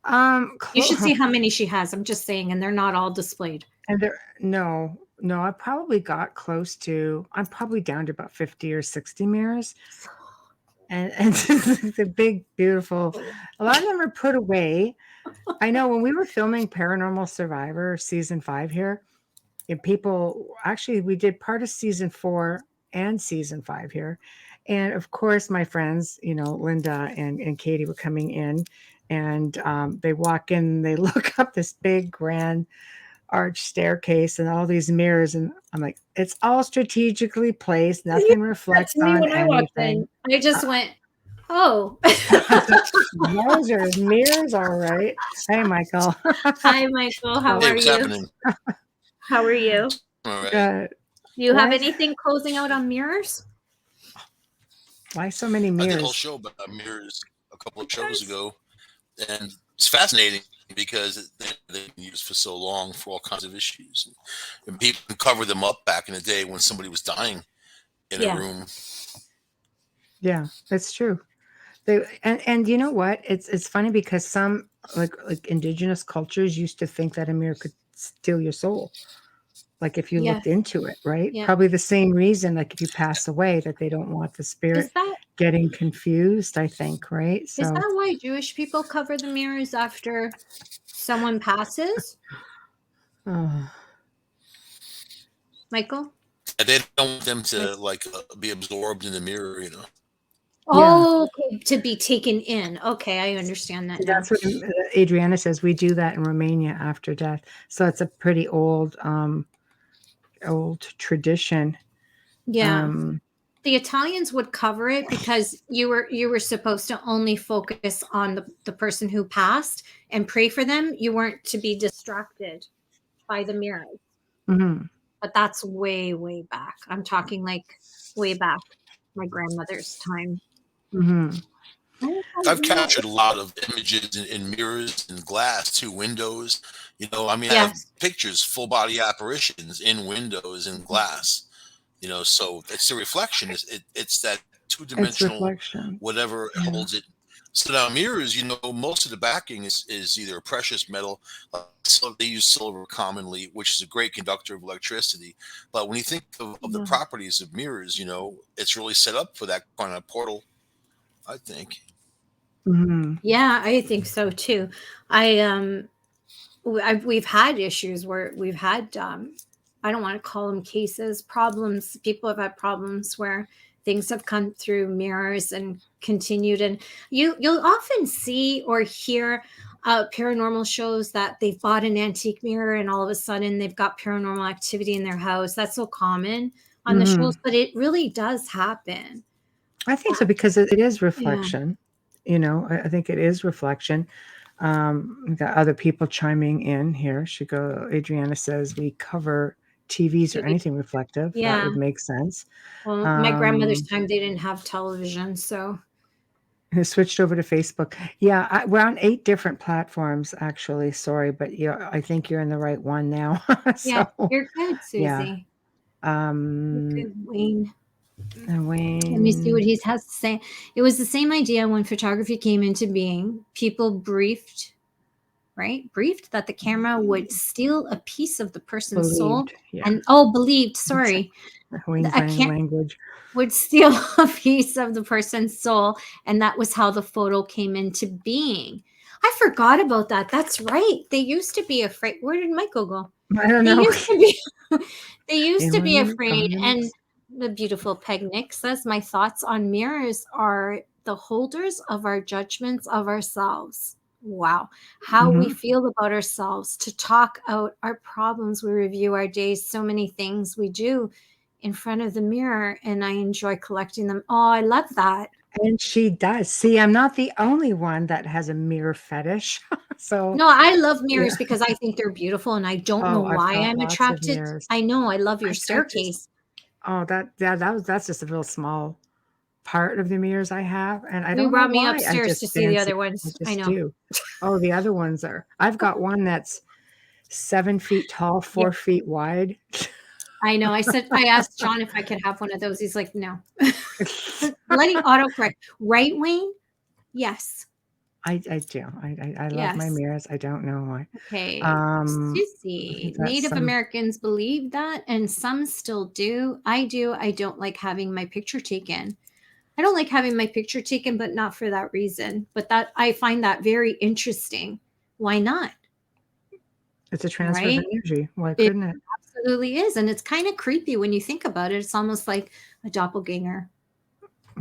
You should see how many she has. I'm just saying, and they're not all displayed. And no, I probably got close to. I'm probably down to about 50 or 60 mirrors. and the big, beautiful. A lot of them are put away. I know when we were filming Paranormal Survivor season 5 here, and people actually we did part of season 4 and season 5 here, and of course my friends, Linda and Katie were coming in, and they walk in, they look up this big grand arch staircase and all these mirrors, and I'm like, it's all strategically placed, Yeah, nothing reflects that's me on when I walked in. anything. I just went, oh. Those are mirrors, all right. Hey, Michael. Hi, Michael. How So, Hey, are what's you? happening? How are you? All right. uh, You have why anything closing out on mirrors? why so many I did a whole mirrors? show about mirrors a couple of shows ago, and it's fascinating because they've been used for so long for all kinds of issues, and people covered them up back in the day when somebody was dying in a Yeah. room. Yeah, it's true. And you know what? It's funny because some like indigenous cultures used to think that a mirror could steal your soul. Like if you Yeah. looked into it, right? Yeah. Probably the same reason, like if you pass away, that they don't want the Is spirit that getting confused, I think, right? is So that why Jewish people cover the mirrors after someone passes? oh, Michael? And they don't want them Like, to be absorbed in the mirror, yeah. oh, okay, to be taken in. Okay, I understand that now. That's what Adriana says. We do that in Romania after death. So it's a pretty old tradition. Yeah. Um, The Italians would cover it because you were supposed to only focus on the person who passed and pray for them. You weren't to be distracted by the mirrors. mhm, But that's way, way back. I'm talking like way back, my grandmother's time. mhm. I've captured a lot of images in mirrors and glass too, windows. I mean, I have Yes. pictures, full body apparitions in windows and glass. So it's the reflection. It's that two It's dimensional reflection. whatever Yeah. holds it. So now mirrors, most of the backing is either a precious metal. So they use silver commonly, which is a great conductor of electricity. But when you think of the Yeah. properties of mirrors, it's really set up for that kind of portal, I think. Mhm. Yeah, I think so too. I we've had issues where we've had I don't want to call them cases, problems. People have had problems where things have come through mirrors and continued, and you'll often see or hear paranormal shows that they've bought an antique mirror and all of a sudden they've got paranormal activity in their house. That's so common on the shows, Mhm. but it really does happen. I think so because it is Yeah. reflection. I think it is reflection. We got other people chiming in here. Adriana says we cover TVs or TV. anything reflective. That Yeah. would make sense. Well, my grandmother's Um, time, they didn't have television, so who switched over to Facebook. Yeah, we're on 8 different platforms actually. Sorry, but I think you're in the right one now. yeah, So, you're good, yeah. Susie. You're Um, good, Wayne. and Let me see what Wayne, he has to say. It was the same idea when photography came into being. People briefed, right? Briefed that the camera would steal a piece of the person's soul. believed. Yeah. And believed, sorry. Wayne's A cam language. would steal a piece of the person's soul. And that was how the photo came into being. I forgot about that. That's right. They used to be afraid. Where did Michael go? I don't They know. used to be they used It to be was afraid. And comments. the beautiful Peg Nick says, my thoughts on mirrors are the holders of our judgments of ourselves. Wow. How we Mhm. feel about ourselves, to talk out our problems. We review our days, so many things we do in front of the mirror, and I enjoy collecting them. Oh, I love that. And she does. See, I'm not the only one that has a mirror fetish. So, No, I love yeah. mirrors because I think they're beautiful, and I don't know Oh, I've why got I'm lots of attracted. mirrors. I know I love your I just staircase. oh, that's just a real small part of the mirrors I have, and I You don't know brought me why. I upstairs to just see the fancy other I ones. I just know. do. Oh, the other ones are I've got one that's 7 feet tall, Yeah, 4 feet wide. I know. I asked John if I could have one of those. He's like, no. Letting autocorrect. Right, Wayne? Yes. I do. I love my Yes. mirrors. I don't know why. Okay. I think Sissy. that's Native some Americans believe that, and some still do. I do. I don't like having my picture taken. I don't like having my picture taken, but not for that reason. But that I find that very interesting. Why not? It's a transfer of Right? energy. Why It couldn't it? absolutely is. And it's kind of creepy when you think about it. It's almost like a doppelganger,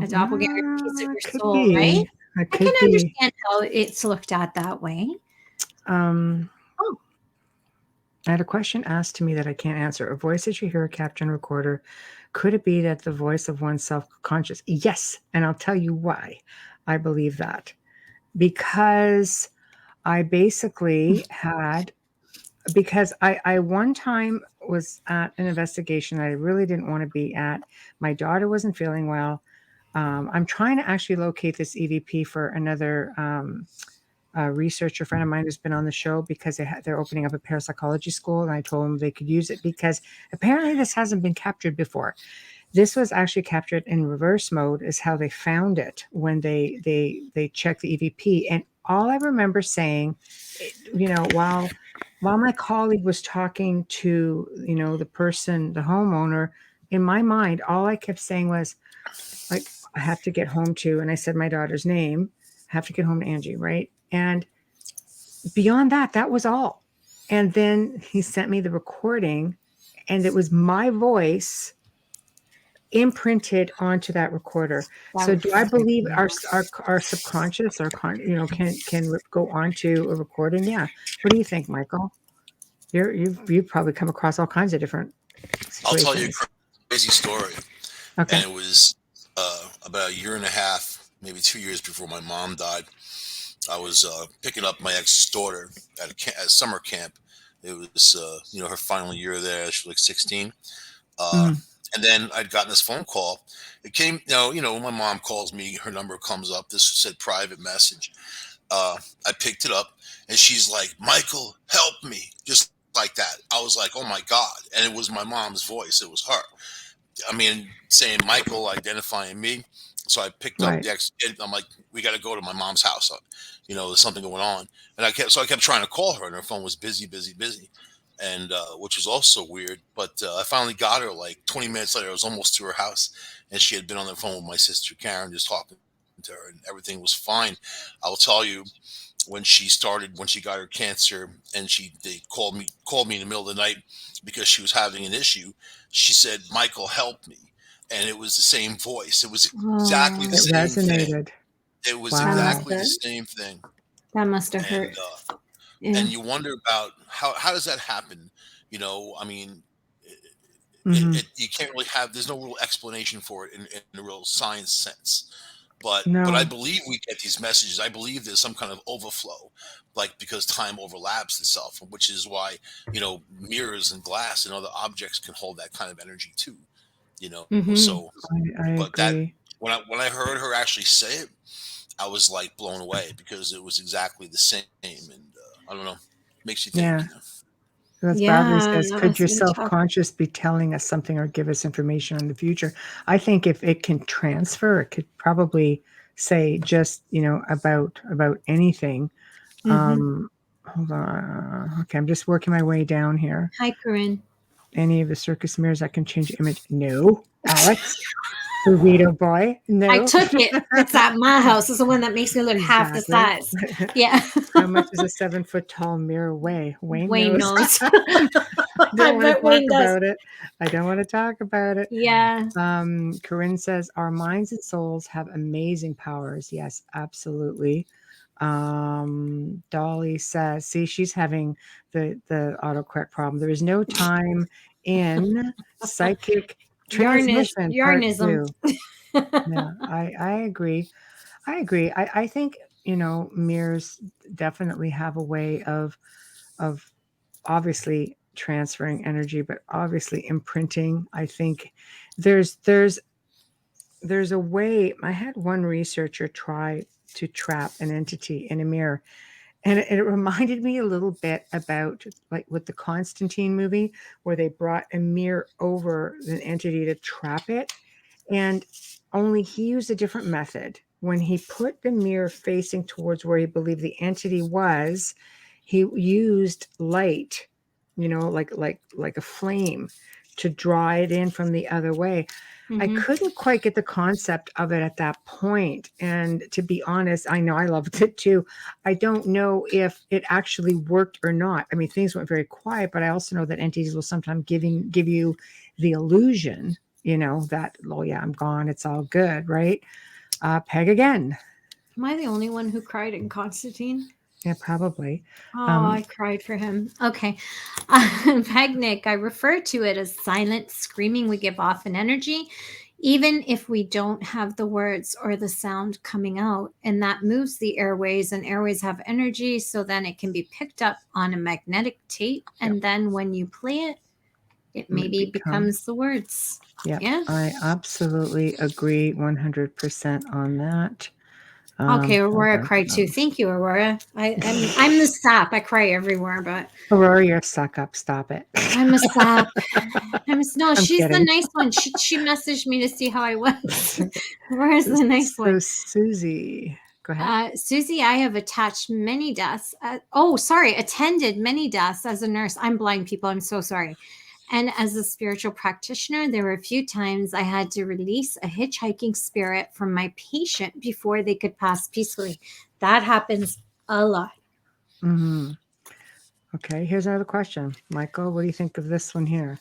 a doppelganger piece of It your could soul, right? be. It I can could be. understand how it's looked at that way. Um, Oh, I had a question asked to me that I can't answer. A voice that you hear a captain recorder, could it be that the voice of one's self-conscious? Yes, and I'll tell you why I believe that. Because I basically had, because I one time was at an investigation that I really didn't want to be at. My daughter wasn't feeling well. I'm trying to actually locate this EVP for another researcher friend of mine who's been on the show, because they're opening up a parapsychology school, and I told them they could use it because apparently this hasn't been captured before. This was actually captured in reverse mode, is how they found it when they checked the EVP. And all I remember saying, while my colleague was talking to the person, the homeowner, in my mind, all I kept saying was, like, I have to get home to, and I said my daughter's name, I have to get home to Angie, right? And beyond that, that was all. And then he sent me the recording, and it was my voice imprinted onto that recorder. So do I believe our subconscious can go onto a recording? Yeah. What do you think, Michael? You've probably come across all kinds of different I'll tell you situations. a crazy story. Okay. And it was about a year and a half, maybe 2 years before my mom died. I was picking up my ex's daughter at a summer camp. It was, her final year there. She was like 16. Uh, Mhm. and then I'd gotten this phone call. It came, when my mom calls me, her number comes up. This said private message. I picked it up, and she's like, "Michael, help me," just like that. I was like, "Oh my God!" And it was my mom's voice. It was her. I mean, saying Michael, identifying me. So I picked up Right. the ex. I'm like, "We got to go to my mom's house. There's something going on." And I kept trying to call her, and her phone was busy, busy, busy, and which was also weird. But I finally got her. Like 20 minutes later, I was almost to her house, and she had been on the phone with my sister Karen, just talking to her, and everything was fine. I will tell you, when she got her cancer, and they called me in the middle of the night because she was having an issue. She said, "Michael, help me," and it was the same voice. It was exactly the It same thing. resonated. It was Wow. exactly the same thing. that must have And hurt. Yeah. you wonder about how does that happen? I mean, Hmm. you can't really have. There's no real explanation for it in a real science sense. But I No. believe we get these messages. I believe there's some kind of overflow, like because time overlaps itself, which is why mirrors and glass and other objects can hold that kind of energy too. Mm-hmm. So, I but that agree. when I heard her actually say it, I was like blown away because it was exactly the same, and I don't know, makes you think. Yeah. That's Bradley Yeah, says, that could must your have been tough. self-conscious be telling us something or give us information on the future? I think if it can transfer, it could probably say just, about anything. Mm-hmm. Hold on. Okay, I'm just working my way down here. Hi, Corinne. Any of the circus mirrors that can change image? No. Alex, burrito boy? I No. took it. It's at my house. It's the one that makes me look half the Exactly. size. Yeah. How much does a 7-foot tall mirror weigh? Wayne Wayne knows. knows. I I don't want to bet talk Wayne does. about it. I don't want to talk about it. Yeah. Corinne says, our minds and souls have amazing powers. Yes, absolutely. Dolly says, see, she's having the autocorrect problem. There is no time in psychic transmission part Yarnism. 2. Yeah, I agree. I agree. I think, mirrors definitely have a way of obviously transferring energy, but obviously imprinting. I think there's a way. I had one researcher try to trap an entity in a mirror, and it reminded me a little bit about like with the Constantine movie, where they brought a mirror over an entity to trap it, and only he used a different method. When he put the mirror facing towards where he believed the entity was, he used light, like a flame, to draw it in from the other way. I Mhm. couldn't quite get the concept of it at that point. And to be honest, I know I loved it too. I don't know if it actually worked or not. I mean, things went very quiet, but I also know that entities will sometimes give you the illusion, that, oh yeah, I'm gone. It's all good, right? Peg again. Am I the only one who cried in Constantine? Yeah, probably. Oh, I cried for him. Okay. Pegnick, I refer to it as silent screaming. We give off an energy, even if we don't have the words or the sound coming out. And that moves the airways, and airways have energy. So then it can be picked up on a magnetic tape. And then when you play it, it maybe becomes the words. Yeah, I absolutely agree 100% on that. Okay, Aurora cried too. Thank you, Aurora. I'm the sap. I cry everywhere, but Aurora, you're a suck up. Stop it. I'm a sap. No, she's kidding. the nice one. She messaged me to see how I was. Where's the nice So one? Susie, go ahead. Susie, I have attended many deaths as a nurse. I'm blind, people. I'm so sorry. And as a spiritual practitioner, there were a few times I had to release a hitchhiking spirit from my patient before they could pass peacefully. That happens a lot. Mm-hmm. Okay, here's another question. Michael, what do you think of this one here?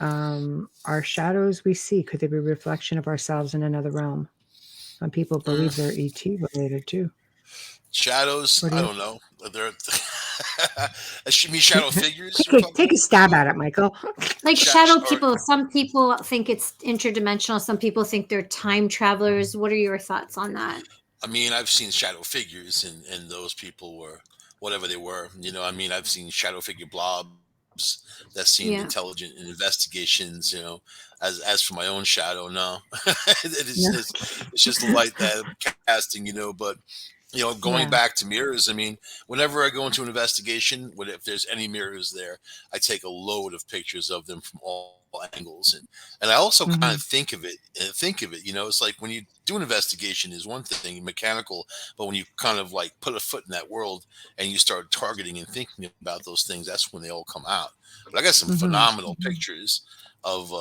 Our shadows we see, could they be a reflection of ourselves in another realm? Some people believe they're ET related too. Shadows, I don't know. They're shadow figures. Take a stab at it, Michael. Like shadow people, some people think it's interdimensional. Some people think they're time travelers. What are your thoughts on that? I mean, I've seen shadow figures, and those people were whatever they were. I've seen shadow figure blobs that seemed intelligent in investigations. As for my own shadow, no, it's just the light that I'm casting. But going back to mirrors, I mean, whenever I go into an investigation, if there's any mirrors there, I take a load of pictures of them from all angles, and I also kind of think of it. It's like when you do an investigation is one thing, mechanical, but when you kind of like put a foot in that world and you start targeting and thinking about those things, that's when they all come out. But I got some phenomenal pictures of.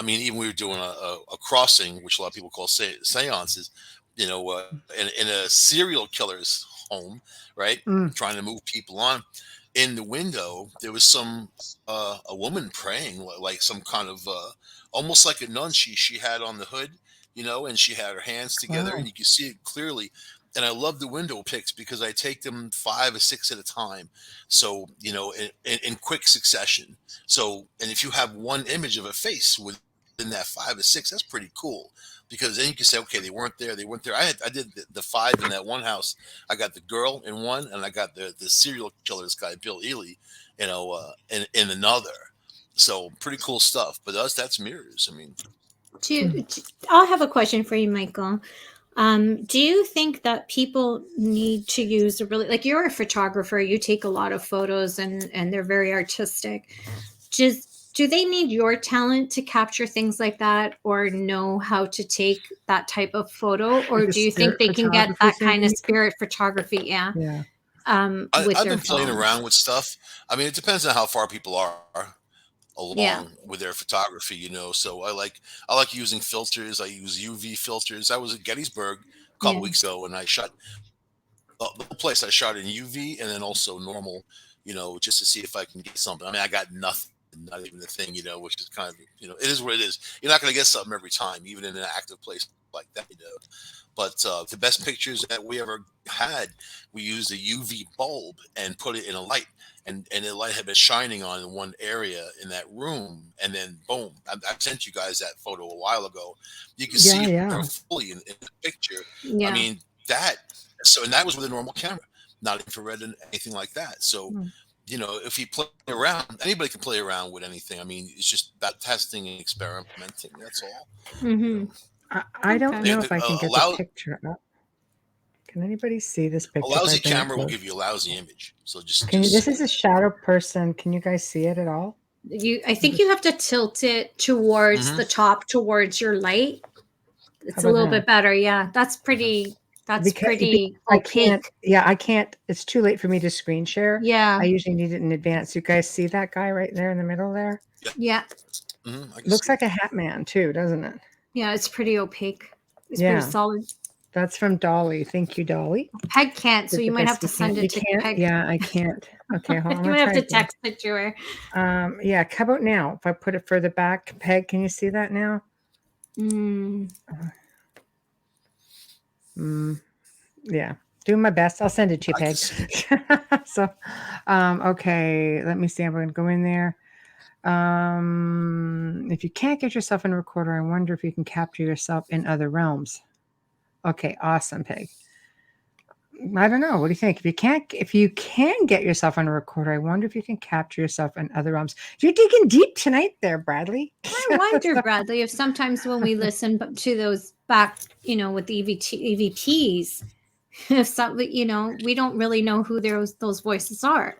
Even we were doing a crossing, which a lot of people call seances. In a serial killer's home, right? Trying to move people on. In the window, there was a woman praying, like some kind of almost like a nun. She had on the hood, and she had her hands together, and you can see it clearly. And I love the window pics because I take them 5 or 6 at a time, so in quick succession. So, and if you have one image of a face within that 5 or 6, that's pretty cool. Because then you can say, okay, they weren't there. I did the 5 in that one house. I got the girl in one, and I got the serial killer, this guy Bill Ely, in another. So pretty cool stuff. But that's mirrors. I mean, I'll have a question for you, Michael. Do you think that people need to use like you're a photographer, you take a lot of photos and they're very artistic. Do they need your talent to capture things like that, or know how to take that type of photo? Or do you think they can get that kind of spirit photography? Yeah. I've been playing around with stuff. I mean, it depends on how far people are along with their photography, So I like using filters. I use UV filters. I was at Gettysburg a couple weeks ago, and I shot the whole place. I shot in UV and then also normal, just to see if I can get something. I mean, I got nothing. Not even a thing, which is kind of, it is what it is. You're not going to get something every time, even in an active place like that, But the best pictures that we ever had, we used a UV bulb and put it in a light, and the light had been shining on in one area in that room, and then boom, I sent you guys that photo a while ago. You can see it fully in the picture. I mean, and that was with a normal camera, not infrared and anything like that. So. If you play around, anybody can play around with anything. I mean, it's just about testing and experimenting. That's all. I don't know if I can get the picture up. Can anybody see this picture? A lousy camera will give you a lousy image. So this is a shadow person. Can you guys see it at all? I think you have to tilt it towards the top, towards your light. It's a little bit better. Yeah, that's pretty. That's pretty opaque. I can't. It's too late for me to screen share. Yeah. I usually need it in advance. You guys see that guy right there in the middle there? Yeah. I can Looks see like a hat man too, doesn't it? Yeah, it's pretty opaque. It's Yeah. pretty solid. That's from Dolly. Thank you, Dolly. Peg can't, so Did you the might have best to you can. send You it to can't. Peg. Yeah, I can't. Okay, hold on. I'm You gonna might have try to again. text it to her. Yeah, how about now? If I put it further back, Peg, can you see that now? Yeah, doing my best. I'll send it to you, I can Peg. see. So, okay, let me see. I'm going to go in there. If you can't get yourself in a recorder, I wonder if you can capture yourself in other realms. Okay, awesome, Peg. I don't know. What do you think? If you can get yourself on a recorder, I wonder if you can capture yourself in other realms. You're digging deep tonight, there, Bradley. I wonder, Bradley, if sometimes when we listen to those back, with the EVPs, if some, we don't really know who those voices are.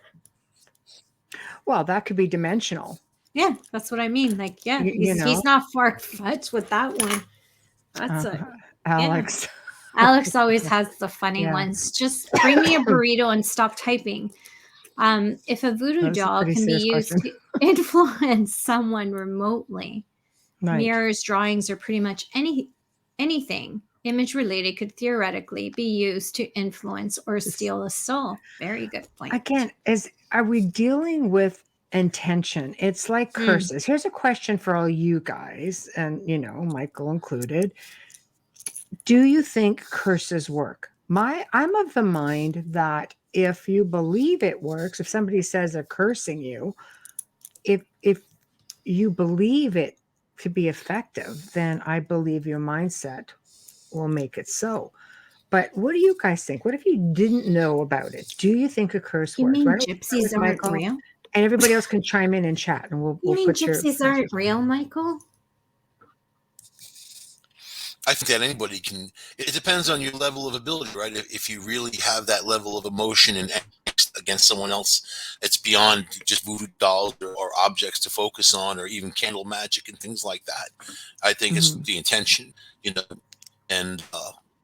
Well, that could be dimensional. Yeah, that's what I mean. Like, yeah, You know. he's not far fetched with that one. That's Alex. Yeah. Alex always has the funny Yeah. ones. Just bring me a burrito and stop typing. If a voodoo That's a doll pretty can be serious used question. to influence someone remotely, Right. mirrors, drawings, or pretty much anything image related could theoretically be used to influence or steal a soul. Very good point. Again, are we dealing with intention? It's like curses. Here's a question for all you guys, and Michael included. Do you think curses work? I'm of the mind that if you believe it works, if somebody says they're cursing you, if you believe it to be effective, then I believe your mindset will make it so. But what do you guys think? What if you didn't know about it? Do you think a curse You works? mean Why don't we start gypsies with aren't Michael? real? And everybody else can chime in and chat, and we'll You mean put your gypsies aren't real, Michael? I think that anybody can. It depends on your level of ability, right? If you really have that level of emotion and angst against someone else, it's beyond just voodoo dolls or objects to focus on, or even candle magic and things like that. I think it's the intention, and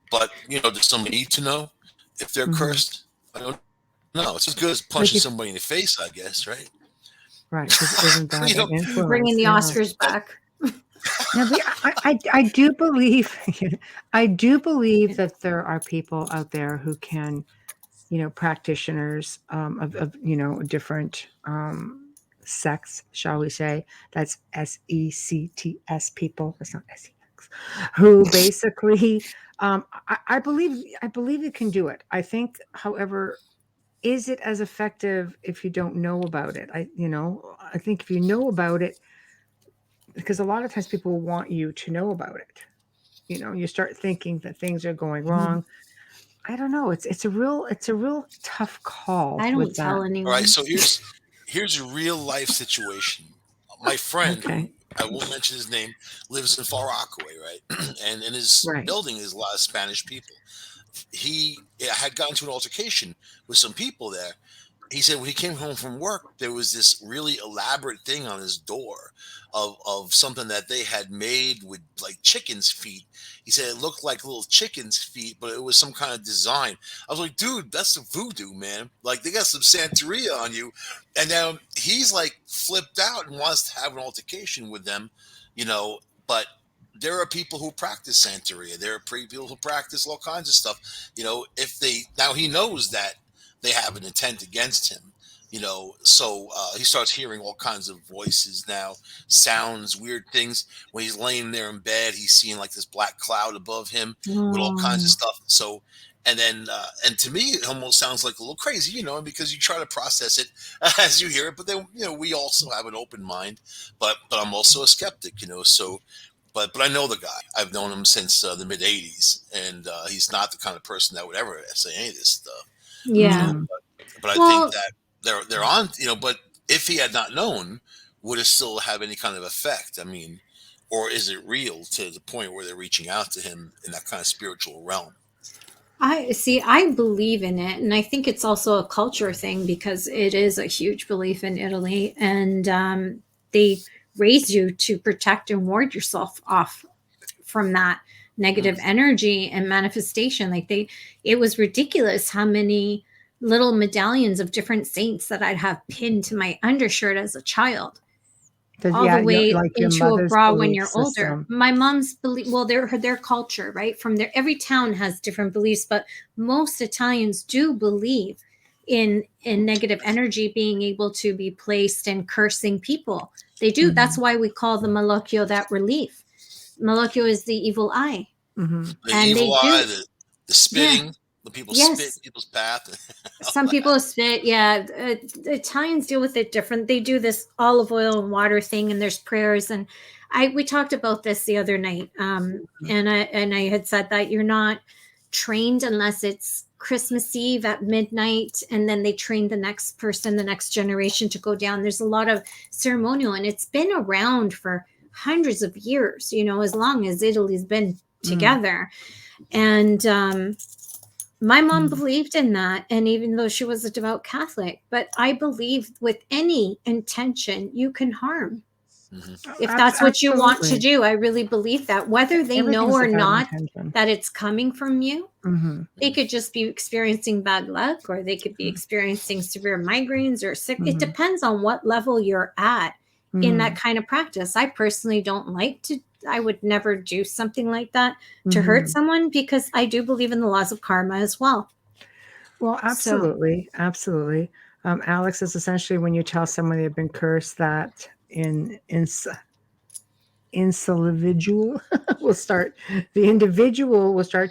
but does somebody need to know if they're cursed? I don't know. It's as good as punching somebody in the face, I guess, right? Right, because isn't that an influence? Bringing the Oscars back. Now, I do believe, I do believe that there are people out there who can, practitioners of different sects, shall we say? That's SECTS people. That's not SEX. Who basically, I believe you can do it. I think, however, is it as effective if you don't know about it? I think if you know about it, because a lot of times people want you to know about it. You start thinking that things are going wrong. I don't know. It's a real tough call. I don't tell anyone. All right, so here's a real life situation. My friend, who I won't mention his name, lives in Far Rockaway, right? And in his building is a lot of Spanish people. He had gotten into an altercation with some people there. He said when he came home from work, there was this really elaborate thing on his door of something that they had made with like chicken's feet. He said it looked like little chicken's feet, but it was some kind of design. I was like, dude, that's the voodoo, man. Like they got some Santeria on you. And now he's like flipped out and wants to have an altercation with them, but there are people who practice Santeria. There are people who practice all kinds of stuff. Now he knows that they have an intent against him, so he starts hearing all kinds of voices now, sounds, weird things. When he's laying there in bed, he's seeing like this black cloud above him with all kinds of stuff. So, and then, and to me, it almost sounds like a little crazy, because you try to process it as you hear it, but then, we also have an open mind, but I'm also a skeptic, so. But I know the guy. I've known him since the mid '80s, and he's not the kind of person that would ever say any of this stuff. Yeah. But I think that they're on. But if he had not known, would it still have any kind of effect? I mean, or is it real to the point where they're reaching out to him in that kind of spiritual realm? I believe in it, and I think it's also a culture thing because it is a huge belief in Italy, and they raise you to protect and ward yourself off from that negative energy and manifestation. Like it was ridiculous how many little medallions of different saints that I'd have pinned to my undershirt as a child. all the way like your into a mother's bra when belief you're older. system. My mom's belief, well, their culture, right? From their, every town has different beliefs, but most Italians do believe in negative energy being able to be placed and cursing people. They do. Mhm. That's why we call the malocchio that relief. Malocchio is the evil eye. Mhm. The And evil they do. eye, the spitting, Yeah. the people Yes. spit in people's path. Some people spit. Yeah. The Italians deal with it different. They do this olive oil and water thing, and there's prayers. And we talked about this the other night. And I had said that you're not trained unless it's Christmas Eve at midnight, and then they train the next person, the next generation to go down. There's a lot of ceremonial, and it's been around for hundreds of years, you know, as long as Italy's been together. And my mom believed in that, and even though she was a devout Catholic, but I believe with any intention you can harm. If that's what you want to do, I really believe that. Whether they know or not that it's coming from you, they could just be experiencing bad luck, or they could be experiencing severe migraines or sick. It depends on what level you're at in that kind of practice. I personally don't like to, I would never do something like that to hurt someone, because I do believe in the laws of karma as well. Well, absolutely. Absolutely. Alex, is essentially when you tell someone they've been cursed, that individual will start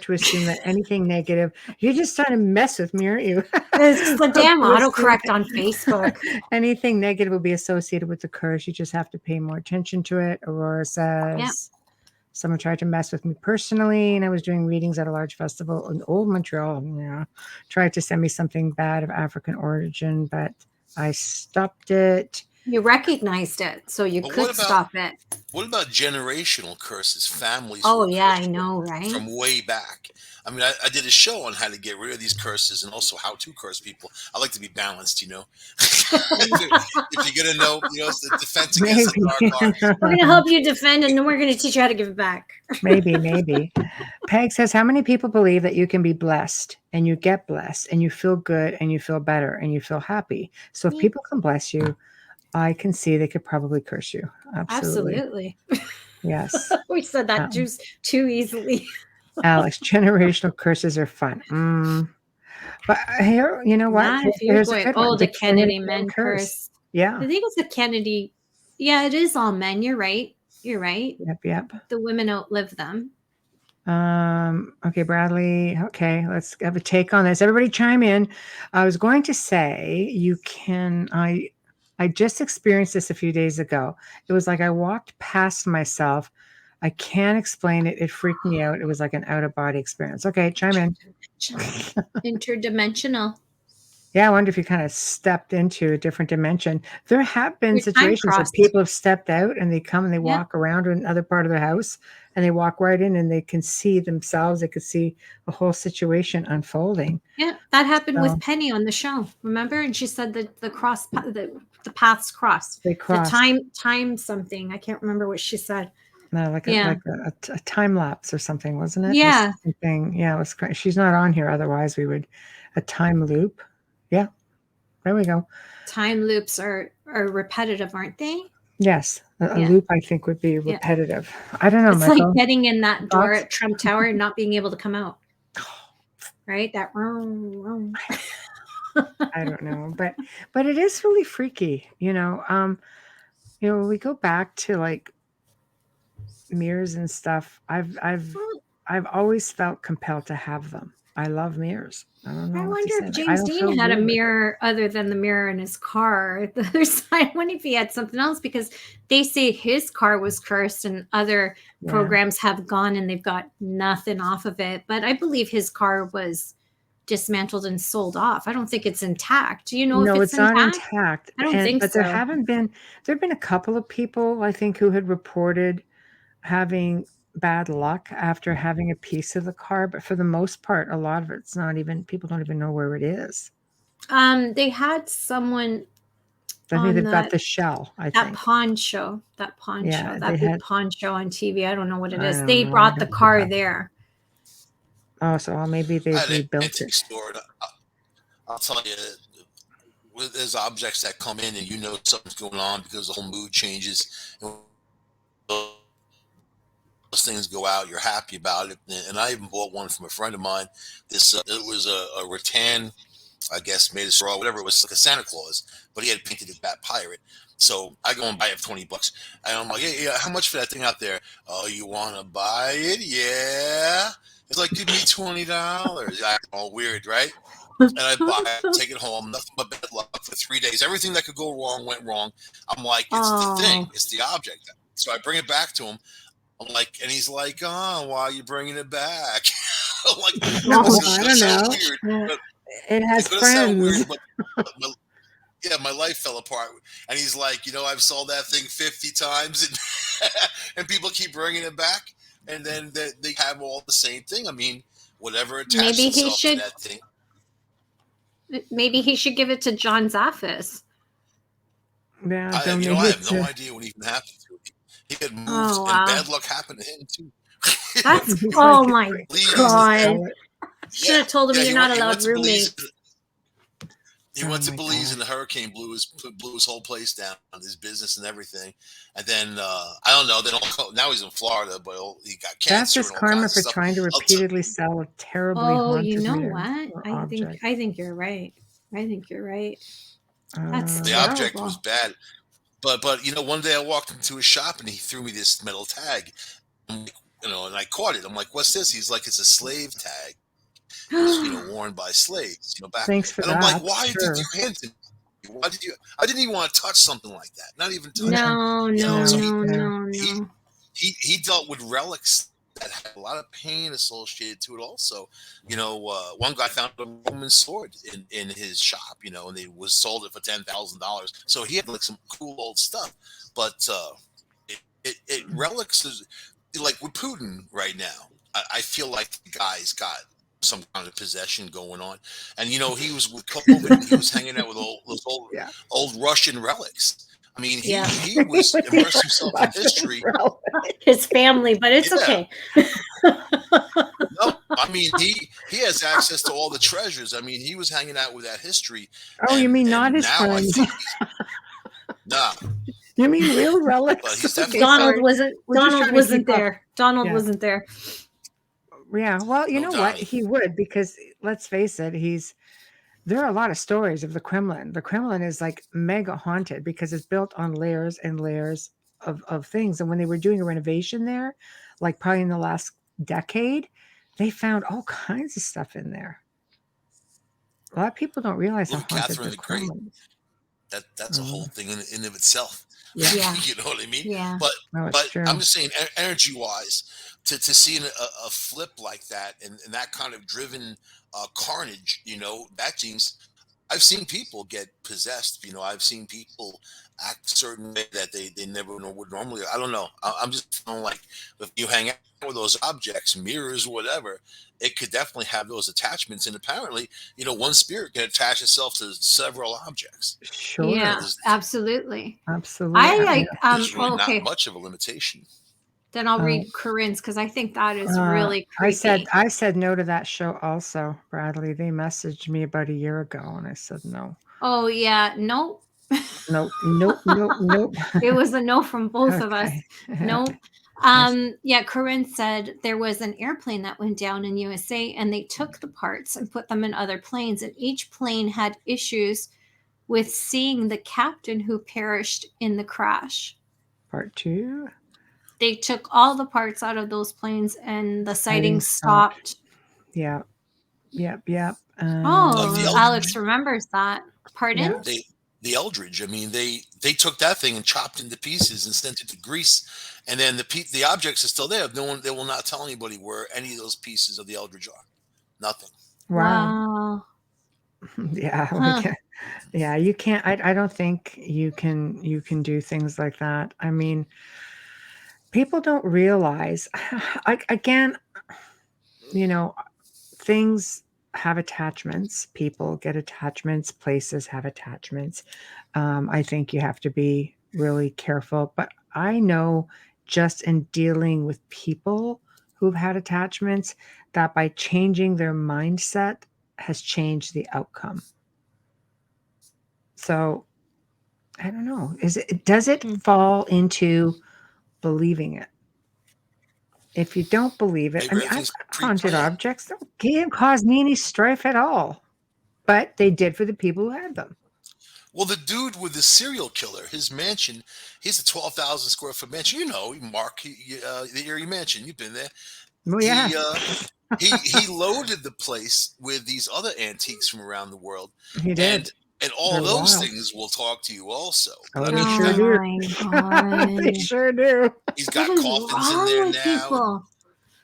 to assume that anything negative, you're just trying to mess with me, aren't you? It's the damn autocorrect on Facebook. Anything negative will be associated with the curse. You just have to pay more attention to it. Aurora says, someone tried to mess with me personally, and I was doing readings at a large festival in Old Montreal. Tried to send me something bad of African origin, but I stopped it. You recognized it, so you could stop it. What about generational curses, families? Oh, yeah, I know, right? From way back. I mean, I did a show on how to get rid of these curses and also how to curse people. I like to be balanced, you know. If you're going to know, it's the defense against the dark arts. We're going to help you defend, and then we're going to teach you how to give it back. Maybe. Peg says, how many people believe that you can be blessed and you get blessed and you feel good and you feel better and you feel happy? So if people can bless you, I can see they could probably curse you. Absolutely. Yes. We said that too easily. Alex, generational curses are fun. But here, you know what? Not if you're going, the Kennedy men curse. Yeah. I think it's the Kennedy. Yeah, it is all men. You're right. Yep. The women outlive them. Okay, Bradley. Okay, let's have a take on this. Everybody chime in. I was going to say I just experienced this a few days ago. It was like I walked past myself. I can't explain it. It freaked me out. It was like an out-of-body experience. Okay, chime in. Interdimensional. Yeah, I wonder if you kind of stepped into a different dimension. There have been situations where people have stepped out and they come and they walk around in another part of their house, and they walk right in and they can see themselves. They could see the whole situation unfolding. Yeah, that happened with Penny on the show. Remember? And she said that the paths crossed. They crossed. The time something. I can't remember what she said. No, like a time lapse or something, wasn't it? Yeah. It was. She's not on here. Otherwise, we would a time loop. Yeah, there we go. Time loops are repetitive, aren't they? Yes, a loop I think would be repetitive. I don't know. It's Michael, like getting in that door at Trump Tower and not being able to come out. Right? That. I don't know, but it is really freaky. We go back to like mirrors and stuff. I've always felt compelled to have them. I love mirrors. I don't know. I wonder if James Dean had a mirror other than the mirror in his car. The other side, I wonder if he had something else, because they say his car was cursed and other programs have gone and they've got nothing off of it. But I believe his car was dismantled and sold off. I don't think it's intact. Do you know if it's intact? No, it's not intact. I don't think so. But there have been a couple of people, I think, who had reported having bad luck after having a piece of the car, but for the most part, a lot of it's not even, people don't even know where it is. They had someone. I think they've got the shell. That pawn show on TV. I don't know what it is. They brought the car there. Oh, so maybe they rebuilt it. I'll tell you, there's objects that come in and you know something's going on because the whole mood changes. And those things go out, you're happy about it. And I even bought one from a friend of mine. It was a rattan, I guess, made of straw, whatever. It was like a Santa Claus, but he had painted it that pirate. So I go and buy it for $20. And I'm like, yeah, how much for that thing out there? Oh, you want to buy it? Yeah. It's like, give me $20. Acting all weird, right? And I buy it, take it home, nothing but bad luck for 3 days. Everything that could go wrong went wrong. I'm like, it's the thing, it's the object. So I bring it back to him. I'm like, and he's like, oh, why are you bringing it back? I'm like, No, I don't know. Weird, but it has it's friends. Weird, but my life fell apart. And he's like, I've sold that thing 50 times, and and people keep bringing it back, and then they have all the same thing. I mean, whatever attached itself to that thing. Maybe he should give it to John's office. Yeah, I have no idea what even happened to it. He had moved, and bad luck happened to him too. That's oh my God! Should have told him you're not allowed roommates. He went to Belize, and the hurricane blew his whole place down, his business and everything. And then I don't know. Now he's in Florida, but he got cancer. That's just karma for trying to repeatedly sell a terribly haunted. You know what? I think you're right. That's the object was bad. But one day I walked into a shop and he threw me this metal tag, and I caught it. I'm like, "What's this?" He's like, "It's a slave tag. It was, worn by slaves, back." Thanks for and that. I'm like, "Why did you hand it to me? Why did you?" I didn't even want to touch something like that. Not even touch it. No. He dealt with relics that had a lot of pain associated to it. Also, one guy found a Roman sword in his shop, and they was sold it for $10,000. So he had like some cool old stuff, but it relics is like with Putin right now. I feel like the guy's got some kind of possession going on, and he was with COVID. He was hanging out with those old Russian relics. I mean, he was immersed himself in history. His family, but it's okay. No, I mean he has access to all the treasures. I mean, he was hanging out with that history. Oh, you mean not his friends? Nah. You mean real relics? But he's definitely Donald wasn't there. Donald wasn't there. Yeah, well, you know what? He would, because let's face it, there are a lot of stories of the Kremlin. The Kremlin is like mega haunted because it's built on layers and layers of things. And when they were doing a renovation there, like probably in the last decade, they found all kinds of stuff in there. A lot of people don't realize how haunted Catherine the Kremlin is. That's a whole thing in of itself. Yeah. You know what I mean? Yeah. But true. I'm just saying, energy wise, to see a flip like that and that kind of driven carnage, that seems. I've seen people get possessed. I've seen people act a certain way that they never would normally. I don't know. I'm just feeling like if you hang out with those objects, mirrors, whatever, it could definitely have those attachments. And apparently, one spirit can attach itself to several objects. Sure. Yeah, absolutely. Absolutely. There's really not much of a limitation. Then I'll read Corinne's because I think that is really creepy. I said no to that show also, Bradley. They messaged me about a year ago and I said no. Oh, yeah. Nope. Nope. It was a no from both of us. Nope. Yeah, Corinne said there was an airplane that went down in USA and they took the parts and put them in other planes. And each plane had issues with seeing the captain who perished in the crash. Part 2. They took all the parts out of those planes and the sightings stopped. Yeah. Yep. Alex remembers that. Pardon? The Eldridge. I mean, they took that thing and chopped into pieces and sent it to Greece, and then the objects are still there. They will not tell anybody where any of those pieces of the Eldridge are. Nothing. Wow. Yeah. Yeah. You can't. I don't think you can do things like that. I mean, people don't realize. Again, things have attachments. People get attachments. Places have attachments. I think you have to be really careful. But I know just in dealing with people who've had attachments that by changing their mindset has changed the outcome. So I don't know. Does it fall into believing it? If you don't believe it, I Maybe mean, I've everything's got haunted pre-planned. objects that can't cause me any strife at all, but they did for the people who had them. Well, the dude with the serial killer, his mansion, he's a 12,000 square foot mansion. You know, Mark, the Erie Mansion. You've been there. Well, yeah, He uh, he loaded the place with these other antiques from around the world, he did. and all They're those wild. things will talk to you also. But Oh, I they mean, sure Oh do. my They god. sure do. he's What got is coffins in wrong there with now. people?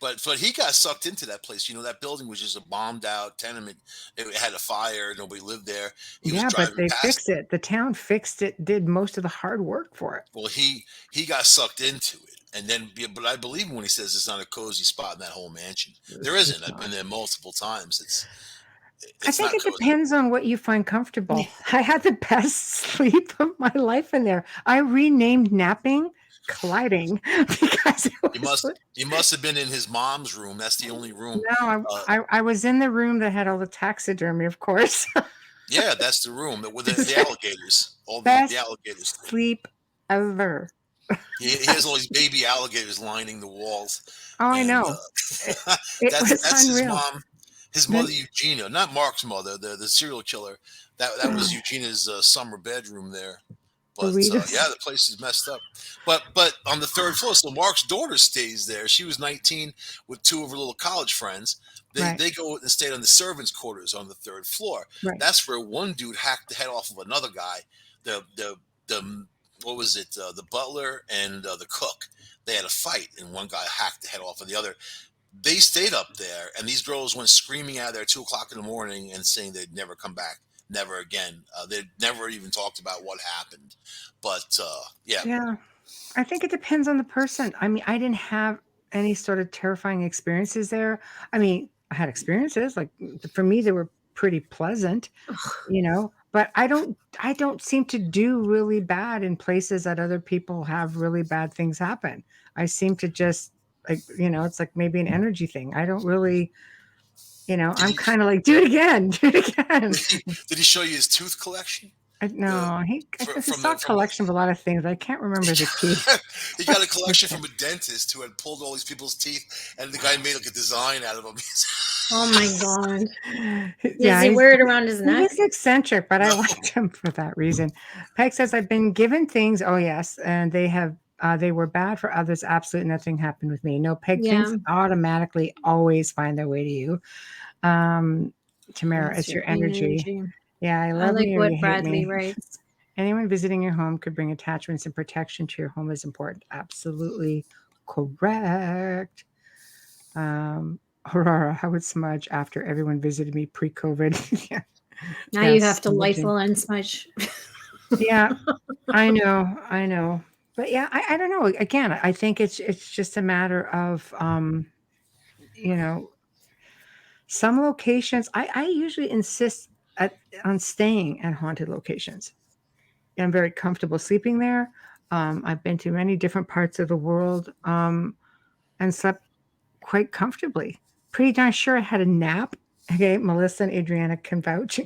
But he got sucked into that place. You know, that building was just a bombed out tenement. It had a fire. Nobody lived there. He was Yeah, but driving they past fixed it. it. The town fixed it, did most of the hard work for it. Well, he got sucked into it, and then but I believe him when he says it's not a cozy spot in that whole mansion. There isn't. It's I've been not. there multiple times. I It's think not it cozy. depends on what you find comfortable. I had the best sleep of my life in there. I renamed napping colliding because it was You must have been in his mom's room. That's the only room. no, Uh, I was in the room that had all the taxidermy, of course. yeah, that's the room with It's the the alligators. All the best alligators. sleep ever. He has all these baby alligators lining the walls, Oh, I and know. It, it was that's his unreal. mom. His Then mother Eugenia, not Mark's mother, the serial killer. That was Eugenia's summer bedroom there. But Louise. yeah, the place is messed up. But on the third floor, so Mark's daughter stays there. She was 19 with two of her little college friends. Right, They go and stayed on the servants' quarters on the third floor. right. That's where one dude hacked the head off of another guy. The what was it? The butler and the cook. They had a fight, and one guy hacked the head off of the other. They stayed up there, and these girls went screaming out of there at 2 o'clock in the morning and saying they'd never come back, never again. They'd never even talked about what happened. But yeah, Yeah. I think it depends on the person. I mean, I didn't have any sort of terrifying experiences there. I mean, I had experiences like for me they were pretty pleasant, but I don't seem to do really bad in places that other people have really bad things happen. I seem to just like, it's like maybe an energy thing. I don't really, did I'm he kind of like do it again, do it again. did he show you his tooth collection? The No, I fr- guess he from saw the a from collection of a lot of things. I can't remember the teeth. he got a collection from a dentist who had pulled all these people's teeth, and the guy made like a design out of them. Oh my god. Does Yeah, he wear it around his he neck? was eccentric, but I No, liked him for that reason. Peg says, I've been given things. Oh, yes. And they were bad for others. Absolutely nothing happened with me. No, Peg, things Yeah, automatically always find their way to you. Um, Tamara, that's it's your your energy. energy. Yeah, I I love like me or what you hate Bradley me. writes. Anyone visiting your home could bring attachments and protection to your home is important. Absolutely correct. Aurora, I would smudge after everyone visited me pre-COVID. Yeah, Now yeah, you have to smudging. Lysol and smudge. Yeah, I know. But yeah, I don't know. Again, I think it's just a matter of you know, some locations. I usually insist on staying at haunted locations. I'm very comfortable sleeping there. I've been to many different parts of the world and slept quite comfortably. Pretty darn sure I had a nap. Okay, Melissa and Adriana can vouch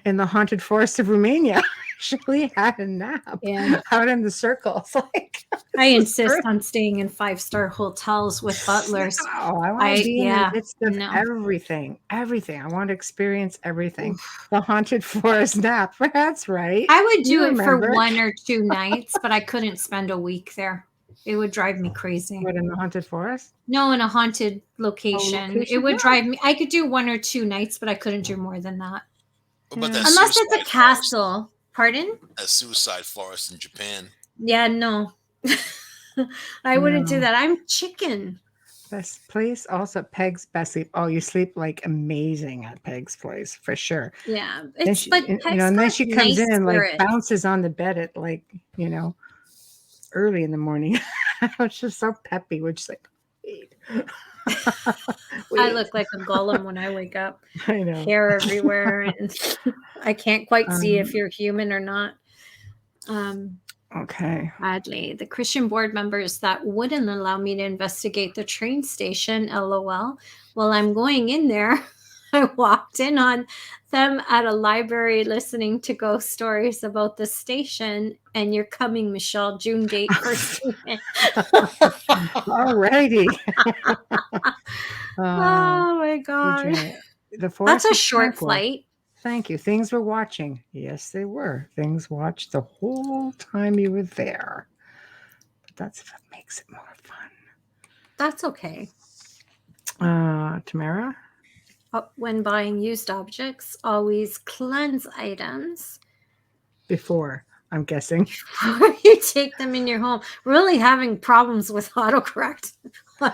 in the haunted forest of Romania. Actually had a nap Yeah. out in the circles. Like I this is insist great. on staying in 5-star hotels with butlers. Oh, I want to be in the Yeah, midst of no. everything. Everything. I want to experience everything. The haunted forest nap. That's right. I would do You it for remember 1 or 2 nights, but I couldn't spend a week there. It would drive me crazy. what in the haunted forest? No, in a haunted location. It Location? would Yeah. drive me. I could do 1 or 2 nights, but I couldn't do more than that. what about Yeah. that Unless it's a suicide forest? castle. Pardon? That suicide forest in Japan. Yeah, no. I wouldn't do No. that. I'm chicken. Best place also Peg's best sleep. Oh, you sleep like amazing at Peg's place for sure. Yeah. Then It's she, but and Peg's then got she comes nice in and like spirit. bounces on the bed at like early in the morning. It's just so peppy. We're just like, wait, I wait. look like a golem when I wake up. I know. Hair everywhere, and I can't quite see if Um, you're human or not. Okay. Badly. The Christian board members that wouldn't allow me to investigate the train station, LOL. Well, I'm going in there. I walked in on them at a library listening to ghost stories about the station, and you're coming, Michelle, June date, first student. Alrighty. Oh my God. The That's forest a is short tranquil. flight. Thank you. Things were watching. Yes, they were. Things watched the whole time you were there. But that's what makes it more fun. That's okay. Tamara? When buying used objects, always cleanse items Before, I'm guessing. before you take them in your home. Really having problems with autocorrect.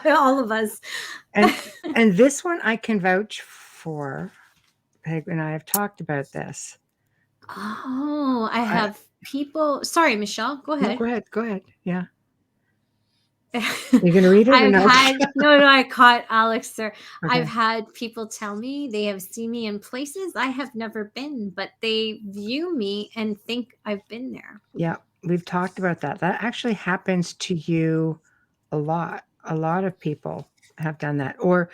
All of us. And this one I can vouch for. Peg and I have talked about this. Oh, I have people. Sorry, Michelle. Go No, ahead. go ahead. Yeah. You're gonna read it or no? I caught Alex there. Okay. I've had people tell me they have seen me in places I have never been, but they view me and think I've been there. Yeah, we've talked about that. That actually happens to you a lot. A lot of people have done that. Or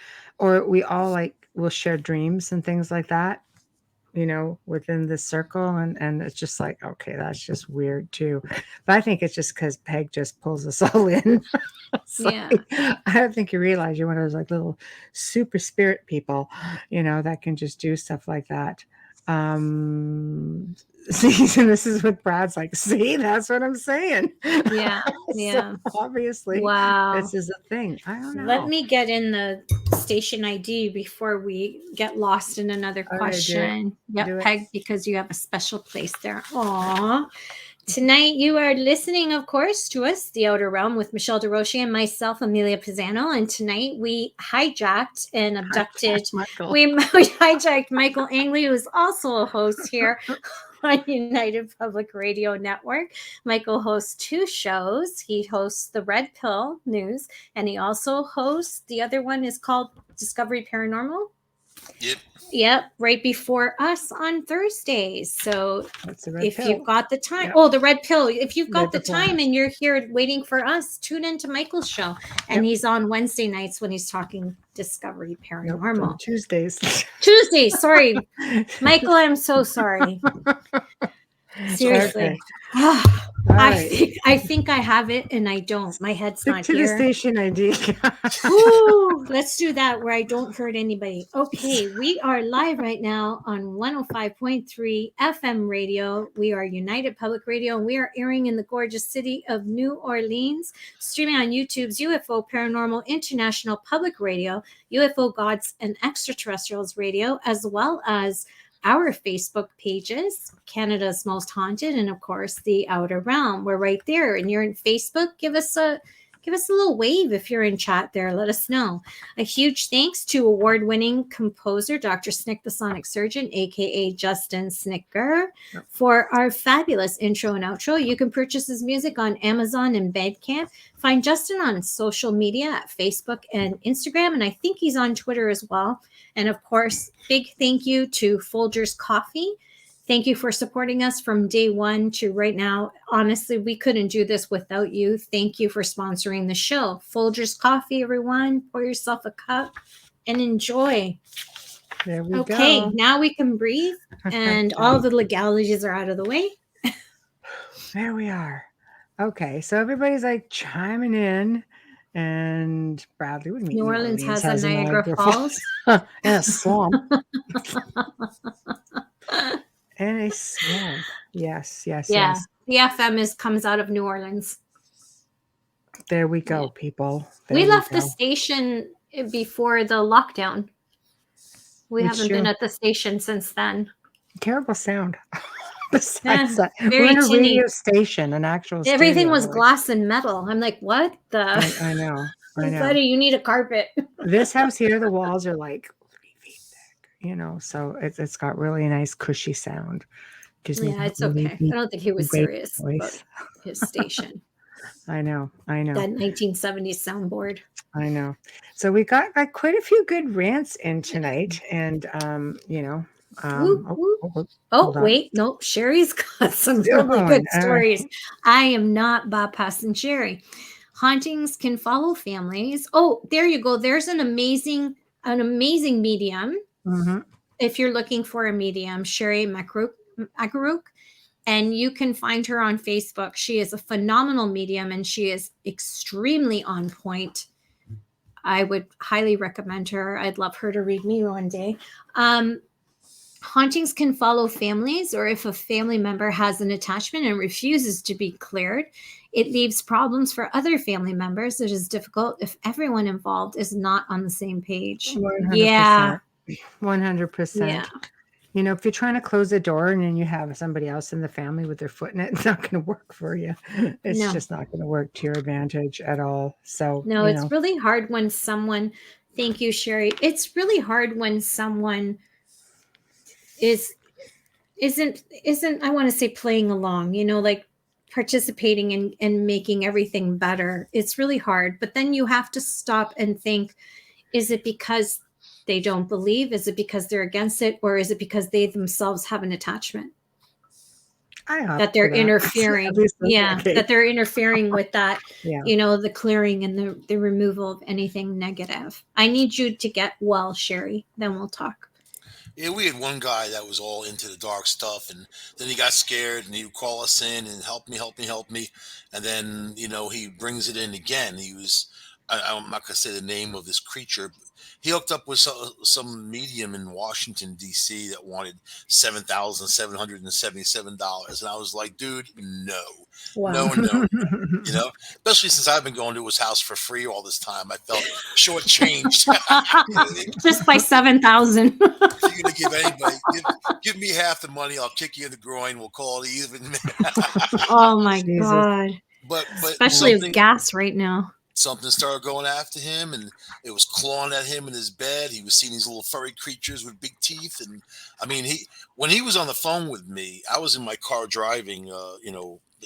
we all like will share dreams and things like that, within the circle, and it's just like, okay, that's just weird too. But I think it's just because Peg just pulls us all in. Yeah. I don't think you realize you're one of those like little super spirit people, that can just do stuff like that. See, and this is what Brad's like. See, that's what I'm saying. Yeah. Yeah. So obviously, Wow. this is a thing. I don't know. Let me get in the station ID before we get lost in another question. Yep, Peg, because you have a special place there. Aw. Tonight you are listening, of course, to us, The Outer Realm, with Michelle Desrochers and myself, Amelia Pisano. And tonight we hijacked and abducted. We hijacked Michael Angley, who is also a host here on United Public Radio Network. Michael hosts 2 shows. He hosts the Red Pill News, and he also hosts, the other one is called Discovery Paranormal. Yep, right before us on Thursdays. So if you've got the time, the Red Pill, if you've got the time and you're here waiting for us, tune into Michael's show. And he's on Wednesday nights when he's talking Discovery Paranormal. Tuesdays, sorry. Michael, I'm so sorry. Seriously. Okay. I think I have it and I don't. My head's not to here. The station ID. Ooh, let's do that where I don't hurt anybody. Okay, we are live right now on 105.3 FM radio. We are United Public Radio, and we are airing in the gorgeous city of New Orleans, streaming on YouTube's UFO Paranormal International Public Radio, UFO Gods and Extraterrestrials Radio, as well as our Facebook pages, Canada's Most Haunted, and of course The Outer Realm. We're right there, and you're in Facebook. Give us a little wave if you're in chat there. Let us know. A huge thanks to award-winning composer Dr. Snick the Sonic Surgeon, aka Justin Snicker, for our fabulous intro and outro. You can purchase his music on Amazon and Bandcamp. Find Justin on social media at Facebook and Instagram, and I think he's on Twitter as well. And of course, big thank you to Folgers Coffee. Thank you for supporting us from day one to right now. Honestly, we couldn't do this without you. Thank you for sponsoring the show. Folgers Coffee, everyone. Pour yourself a cup and enjoy. There we go. Okay, now we can breathe, and all the legalities are out of the way. There we are. Okay, so everybody's like chiming in. And Bradley would meet New Orleans has a Niagara Falls and a swamp. And a swamp. Yes. The FM comes out of New Orleans. There we go, people. We left the station before the lockdown. We haven't been at the station since then. Terrible sound. Besides that, we're in a radio station, an actual everything studio, was glass and metal. I'm like, what the? I know. Buddy, you need a carpet. This house here, the walls are like 3 feet thick, so it's got really nice cushy sound. It's okay. I don't think he was serious about his station. I know. That 1970s soundboard. I know. So we got quite a few good rants in tonight, and wait, no, Sherry's got some really good stories. I am not bypassing Sherry. Hauntings can follow families. Oh, there you go. There's an amazing medium If you're looking for a medium, Sherry Makaruk, and you can find her on Facebook. She is a phenomenal medium and she is extremely on point. I would highly recommend her. I'd love her to read me one day. Hauntings can follow families, or if a family member has an attachment and refuses to be cleared, it leaves problems for other family members. It is difficult if everyone involved is not on the same page. 100%. Yeah. 100%. Yeah. You know, if you're trying to close a door and then you have somebody else in the family with their foot in it, it's not going to work for you. It's No. just not going to work to your advantage at all. So, No, it's really hard when someone, thank you, Sherry. It's really hard when someone isn't I want to say playing along, you know, like participating and making everything better. It's really hard. But then you have to stop and think, is it because they don't believe? Is it because they're against it? Or is it because they themselves have an attachment? That they're interfering. That they're interfering with that, you know, the clearing and the removal of anything negative. I need you to get well, Sherry. Then we'll talk. Yeah, we had one guy that was all into the dark stuff, and then he got scared, and he would call us in and help me, and then he brings it in again. He was, I'm not gonna say the name of this creature. But he hooked up with some medium in Washington D.C. that wanted $7,777, and I was like, dude, no. Wow. No. Especially since I've been going to his house for free all this time. I felt shortchanged. Just by 7,000. If you're gonna give anybody, give me half the money, I'll kick you in the groin. We'll call it even. Oh my God! But especially with gas right now. Something started going after him, and it was clawing at him in his bed. He was seeing these little furry creatures with big teeth, and I mean, when he was on the phone with me, I was in my car driving,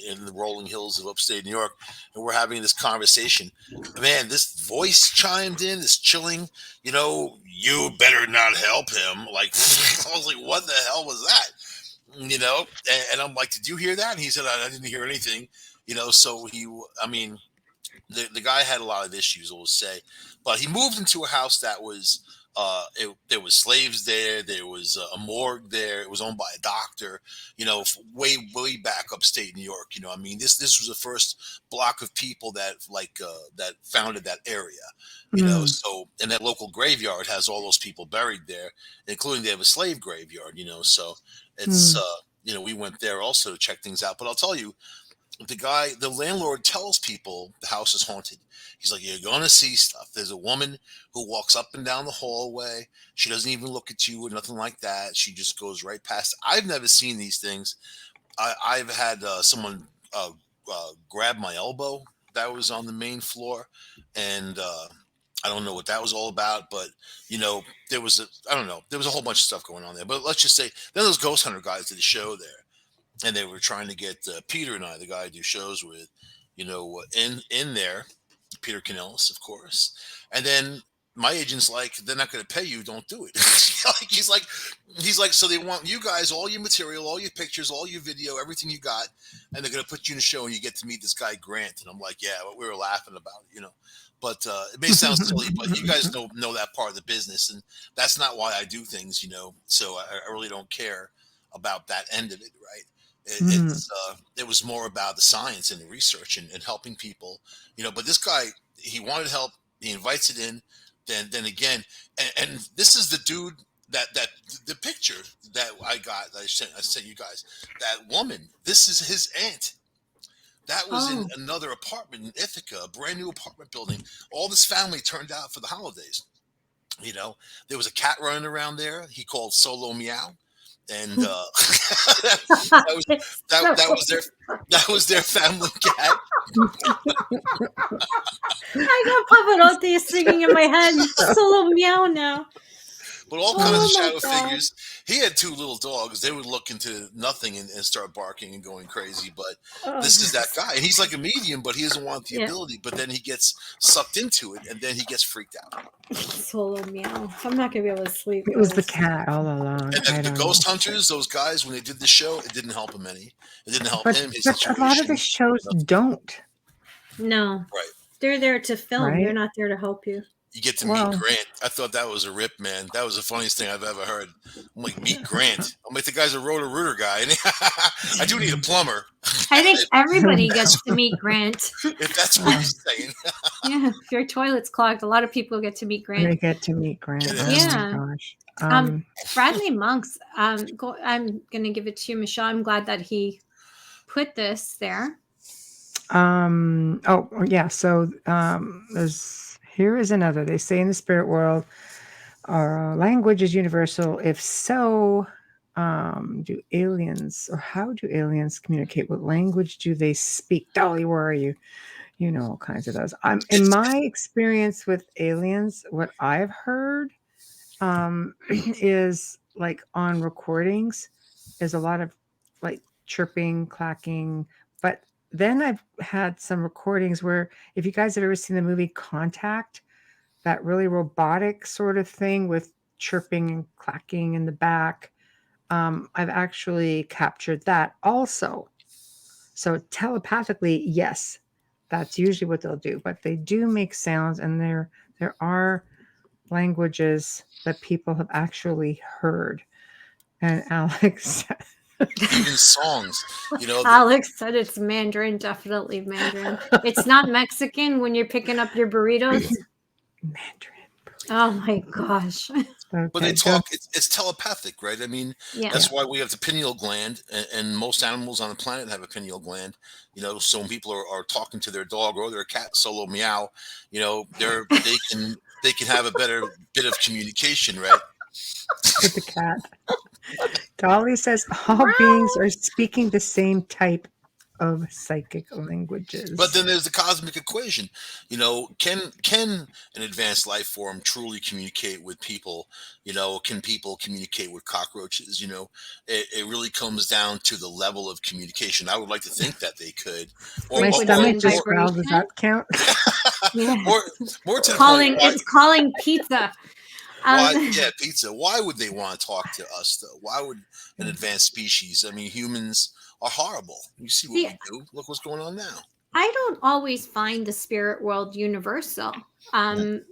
in the rolling hills of upstate New York, and we're having this conversation. Man, this voice chimed in, this chilling, you better not help him. Like, I was like, what the hell was that? And I'm like, did you hear that? And he said, I didn't hear anything, so the guy had a lot of issues, we'll say, but he moved into a house that was, there was slaves there. There was a morgue there. It was owned by a doctor, way back upstate New York. This was the first block of people that that founded that area, so, and that local graveyard has all those people buried there, including they have a slave graveyard, so it's, we went there also to check things out. But I'll tell you, the landlord tells people the house is haunted. He's like, you're going to see stuff. There's a woman who walks up and down the hallway. She doesn't even look at you or nothing like that. She just goes right past. I've never seen these things. I've had someone grab my elbow that was on the main floor. And I don't know what that was all about, but there was there was a whole bunch of stuff going on there. But let's just say, then those ghost hunter guys did a show there. And they were trying to get Peter and I, the guy I do shows with, in there, Peter Canellis, of course. And then my agent's like, they're not going to pay you. Don't do it. He's like, so they want you guys, all your material, all your pictures, all your video, everything you got. And they're going to put you in a show and you get to meet this guy, Grant. And I'm like, yeah, we were laughing about it, But it may sound silly, but you guys know that part of the business. And that's not why I do things, So I really don't care about that end of it, right? It was more about the science and the research and helping people, but this guy, he wanted help. He invites it in. Then again, and this is the dude that the picture that I got, that I sent you guys, that woman, this is his aunt. That was in another apartment in Ithaca, a brand new apartment building. All this family turned out for the holidays. There was a cat running around there. He called Solo Meow. And that was their family cat. I got Pavarotti singing in my head. Solo Meow now. But all kinds of shadow figures. He had two little dogs. They would look into nothing and start barking and going crazy. But this is that guy. And he's like a medium, but he doesn't want the ability. But then he gets sucked into it, and then he gets freaked out. Solo Meow. I'm not going to be able to sleep. It was the cat all along. And the ghost hunters, those guys, when they did the show, it didn't help him any. It didn't help him. His but a lot of the shows don't. No. Right. They're there to film. Right? They're not there to help you. You get to meet Well, Grant. I thought that was a rip, man. That was the funniest thing I've ever heard. I'm like, meet Grant. I'm like, the guy's a rotor-rooter guy. And I do need a plumber, I think everybody Oh, gets to meet Grant. if that's what you're saying. Yeah, if your toilet's clogged, a lot of people get to meet they Grant. get to meet Grant. It Oh is. my Yeah. gosh. Bradley Monk's. I'm gonna give it to you, Michelle. I'm glad that he put this there. Oh yeah. So here is another. They say in the spirit world, our language is universal. If so, do aliens or how do aliens communicate? What language do they speak? Dolly, where are you? You know, all kinds of those. In It's my experience with aliens, what I've heard is like on recordings is a lot of like chirping, clacking. But then I've had some recordings where, if you guys have ever seen the movie Contact, that really robotic sort of thing with chirping and clacking in the back, I've actually captured that also. So telepathically, yes, that's usually what they'll do. But they do make sounds, and there are languages that people have actually heard. And Alex, even songs, you know. Alex said it's Mandarin, definitely Mandarin. It's not Mexican when you're picking up your burritos. Mandarin. Oh my gosh. But Okay, they talk. It's telepathic, right? I mean, Yeah. that's why we have the pineal gland, and most animals on the planet have a pineal gland. You know, so when people are talking to their dog or their cat, solo meow, you know, they can have a better bit of communication, right? with the cat. Dolly says all beings are speaking the same type of psychic languages. But then there's the cosmic equation. You know, can an advanced life form truly communicate with people? You know, can people communicate with cockroaches? You know, it really comes down to the level of communication. I would like to think that they could, or My Frequency stomach and just growled. Does that count? Yeah. more to the Calling point. Why, it's calling pizza. yeah, pizza. Why would they want to talk to us though? Why would an advanced species? I mean, humans are horrible. You see what See, we do. Look what's going on now. I don't always find the spirit world universal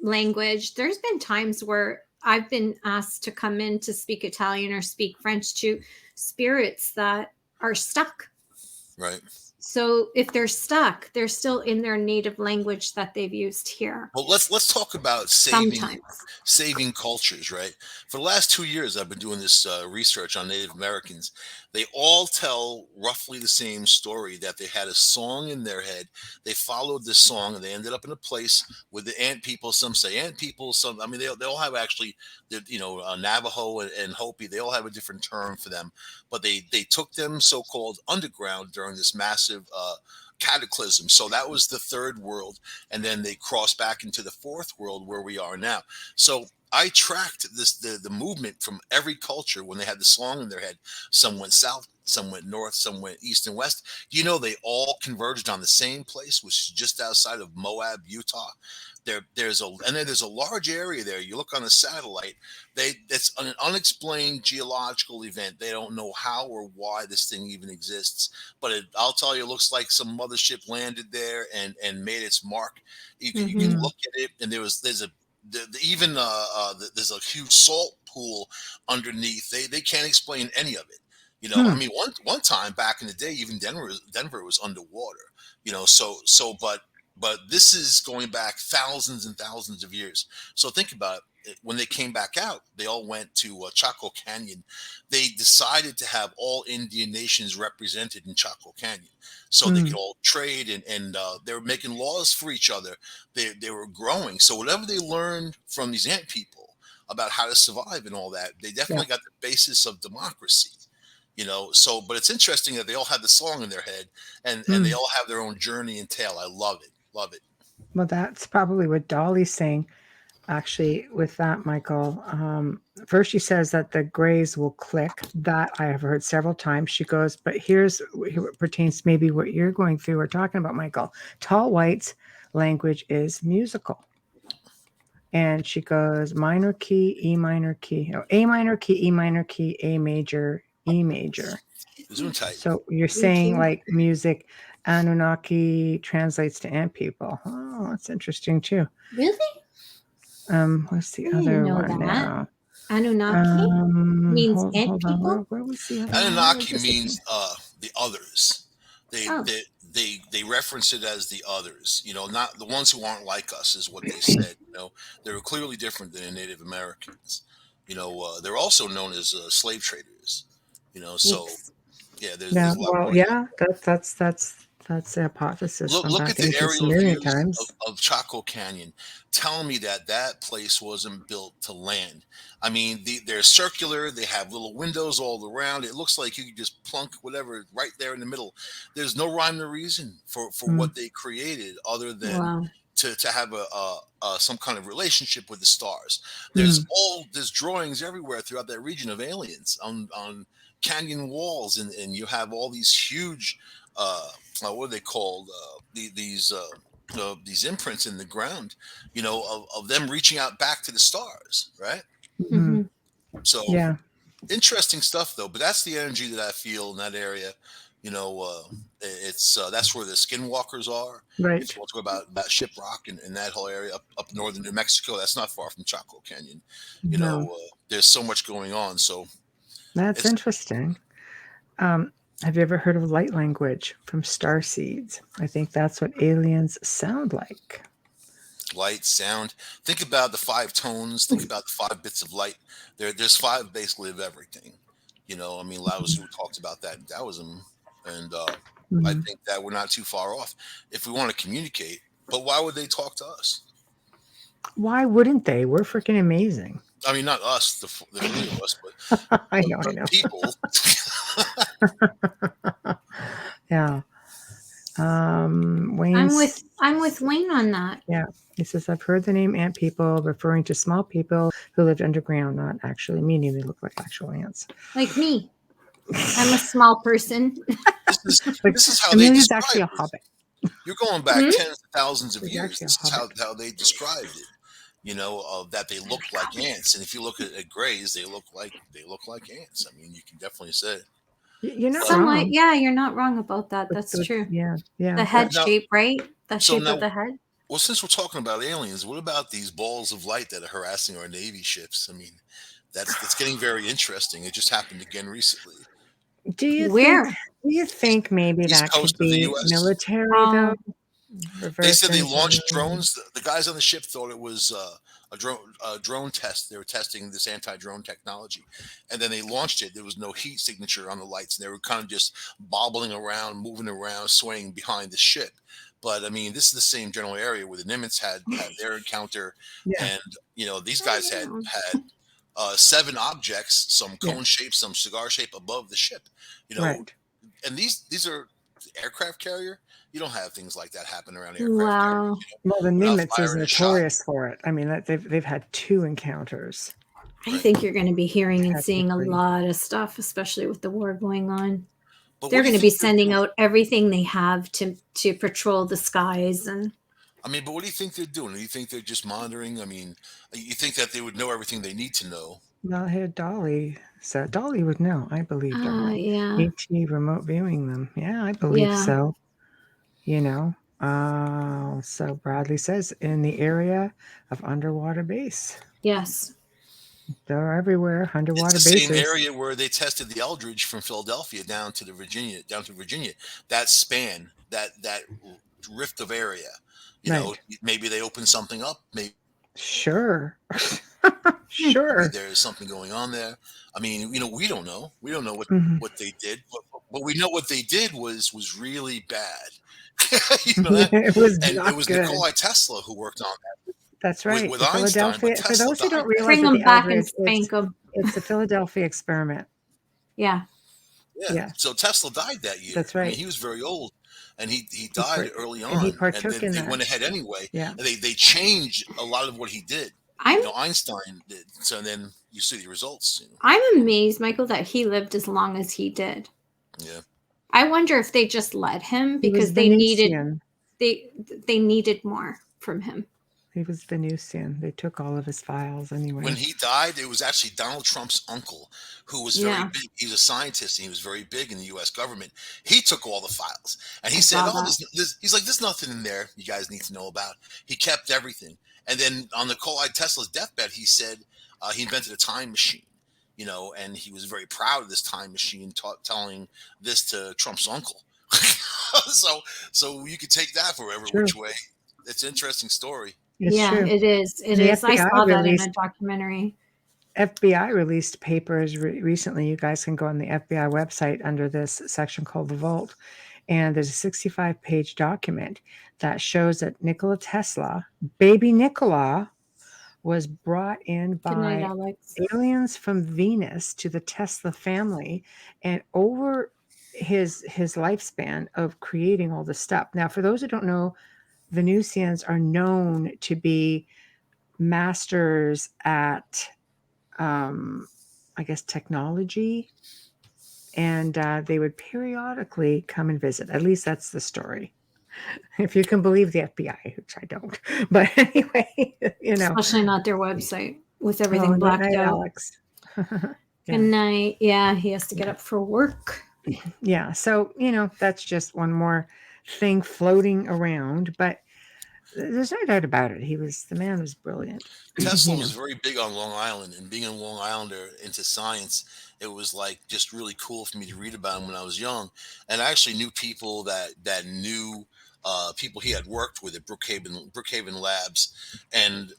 language. There's been times where I've been asked to come in to speak Italian or speak French to spirits that are stuck. Right. So if they're stuck, they're still in their native language that they've used here. Well, let's talk about Sometimes. saving cultures, right? For the last 2 years, I've been doing this research on Native Americans. They all tell roughly the same story, that they had a song in their head. They followed this song, and they ended up in a place with the ant people. Some say ant people. Some, I mean, they all have actually, you know, Navajo and Hopi. They all have a different term for them, but they took them so-called underground during this massive cataclysm. So that was the third world, and then they crossed back into the fourth world where we are now. So I tracked the movement from every culture when they had the song in their head. Some went south, some went north, some went east and west. Do you know they all converged on the same place, which is just outside of Moab, Utah? There's a large area there. You look on a satellite. It's an unexplained geological event. They don't know how or why this thing even exists, but I'll tell you, it looks like some mothership landed there and made its mark. You can look at it, and there's a huge salt pool underneath. They can't explain any of it. You know, I mean, one time back in the day, even Denver was underwater. You know, but this is going back thousands and thousands of years. So think about it. When they came back out, they all went to Chaco Canyon. They decided to have all Indian nations represented in Chaco Canyon, so they could all trade, and they were making laws for each other. They were growing. So whatever they learned from these ant people about how to survive and all that, they definitely got the basis of democracy. You know, so, but it's interesting that they all have the song in their head, and they all have their own journey and tale. I love it. Love it. Well, that's probably what Dolly's saying. Actually, with that, Michael, first she says that the grays will click. That I have heard several times. She goes, but here it pertains to maybe what you're going through or talking about, Michael. Tall White's language is musical. And she goes, minor key, E minor key, A minor key, E minor key, A major, E major. So you're saying like music, Anunnaki translates to ant people. Oh, that's interesting too. Really? What's the I didn't other know one that. now? Anunnaki means Hold, ant hold on. people. Where was the other one? Where Anunnaki was it? means the others. They, Oh, they they reference it as the others. You know, not the ones who aren't like us, is what they said. You know, they were clearly different than the Native Americans. You know, they're also known as slave traders. You know, so yikes. yeah, Yeah, there's a lot well, more to that. yeah, that's the hypothesis Look, from look back at in the ancient aerial Sumerian views times. of Chaco Canyon. Tell me that that place wasn't built to land. I mean, they're circular. They have little windows all around. It looks like you could just plunk whatever right there in the middle. There's no rhyme or reason for Mm, what they created other than Wow. to have some kind of relationship with the stars. mm, There's drawings everywhere throughout that region of aliens on canyon walls, and you have all these huge what are they called? These imprints in the ground, you know, of them reaching out back to the stars, right? mhm. Hmm. So Yeah, interesting stuff, though. But that's the energy that I feel in that area. You know, it's that's where the skinwalkers are. If right. you want to go about Shiprock and that whole area up northern New Mexico, that's not far from Chaco Canyon. You know, No, there's so much going on. So that's it's interesting. Um, have you ever heard of light language from star seeds? I think that's what aliens sound like. light, sound. Think about the five tones. Think about the five bits of light. There's five basically of everything. You know, I mean, Lao Tzu talked about that in Taoism, and I Mhm. think that we're not too far off if we want to communicate. But why would they talk to us? Why wouldn't they? We're freaking amazing. I mean, not us, the three of us, I but, know, I but know. people. Yeah. I'm Wayne's, with Wayne on that. yeah. He says, I've heard the name ant people referring to small people who lived underground, not actually meaning they look like actual ants. Like me. I'm a small person. this is Like, this is how they Amelia's actually described a it. hobbit. You're going back Hmm? tens of thousands of She's years. actually a This is hobbit. how they described it. You know, that they look like ants. And if you look at grays, they look like ants. I mean, you can definitely say it. You're not But Somewhat. wrong. Yeah, you're not wrong about that. That's true. Yeah, yeah. The well, head now, shape, right? The so shape of now, the head. well, since we're talking about aliens, what about these balls of light that are harassing our navy ships? I mean, that's getting very interesting. It just happened again recently. Do you think? Where? Do you East, think maybe east that coast could of the be U.S. military though? Oh, They Reverse said they launched engineering. drones. The guys on the ship thought it was a drone test. They were testing this anti-drone technology, and then they launched it. There was no heat signature on the lights, and they were kind of just bobbling around, moving around, swaying behind the ship. But I mean, this is the same general area where the Nimitz had their encounter, Yeah, and you know these oh guys yeah. had seven objects, some yeah, cone shape, some cigar shape above the ship. You know, right. and these are aircraft carrier. You don't have things like that happen around aircraft carriers. Wow. You know, Well, the we're not Nimitz is firing a shot, notorious for it. I mean, they've had two encounters I right? think you're going to be hearing and seeing a technically. lot of stuff, especially with the war going on. But what They're do you going to be think they're sending doing? out everything they have to patrol the skies, and I mean, but what do you think they're doing? Do you think they're just monitoring? I mean, you think that they would know everything they need to know? Well, here Dolly said Dolly would know. I believed her. yeah, ET remote viewing them. Yeah, I believe yeah, so. You know. So Bradley says in the area of underwater base. yes. They're everywhere. It's Underwater the same bases. area where they tested the Eldridge from Philadelphia down to Virginia. That span, that rift of area. You know, Right. maybe they opened something up. Sure. Hmm. Maybe Sure. there's something going on there. I mean, you know, we don't know. We don't know Mhm. what they did, but we know what they did was really bad. You know that, It was and it not was good. Nikolai Tesla who worked on that That's right. with The Einstein, but Philadelphia. For Tesla those who died don't that realize Bring that year. them the back and Eldridge, spank them. it's the Philadelphia experiment. Yeah. Yeah, Yeah, so Tesla died that year. that's I mean, right. he was very old, and he He died early and he on, and partook then in they that. went ahead anyway, Yeah. and they changed a lot of what he did. I'm You know, Einstein did. So then you see the results. You know, I'm amazed, Michael, that he lived as long as he did. yeah. I wonder if they just let him He was because Venusian. they they needed more from him. He was Venusian. They took all of his files When anyway. he died, it was actually Donald Trump's uncle, who was very Yeah, big. He was a scientist, and he was very big in the U.S. government. He took all the files, and I he said, saw "Oh, that. he's like, there's nothing in there you guys need to know about." He kept everything, And then on Nikola Tesla's deathbed, he said he invented a time machine, and he was very proud of this time machine, telling this to Trump's uncle. so you could take that for every True. which way. It's an interesting story. It's Yeah, true. it is. It And the is. I FBI saw that in a released documentary. FBI released papers recently. You guys can go on the FBI website under this section called the Vault, and there's a 65-page document that shows that Nikola Tesla, baby Nikola, was brought in Good night, by Alex. aliens from Venus to the Tesla family, and over his lifespan of creating all this stuff. Now, for those who don't know, Venusians are known to be masters at I guess technology, and they would periodically come and visit. At least that's the story. If you can believe the FBI, which I don't. But anyway, Especially not their website with Oh, everything good blacked night, out. Alex. Good night. Yeah, he has to get up for work. Yeah. So, that's just one more thing floating around. But there's no doubt about it. The man was brilliant. Tesla You was know. very big on Long Island, and being a Long Islander into science, it was like just really cool for me to read about him when I was young. And I actually knew people that knew people he had worked with at Brookhaven Labs, and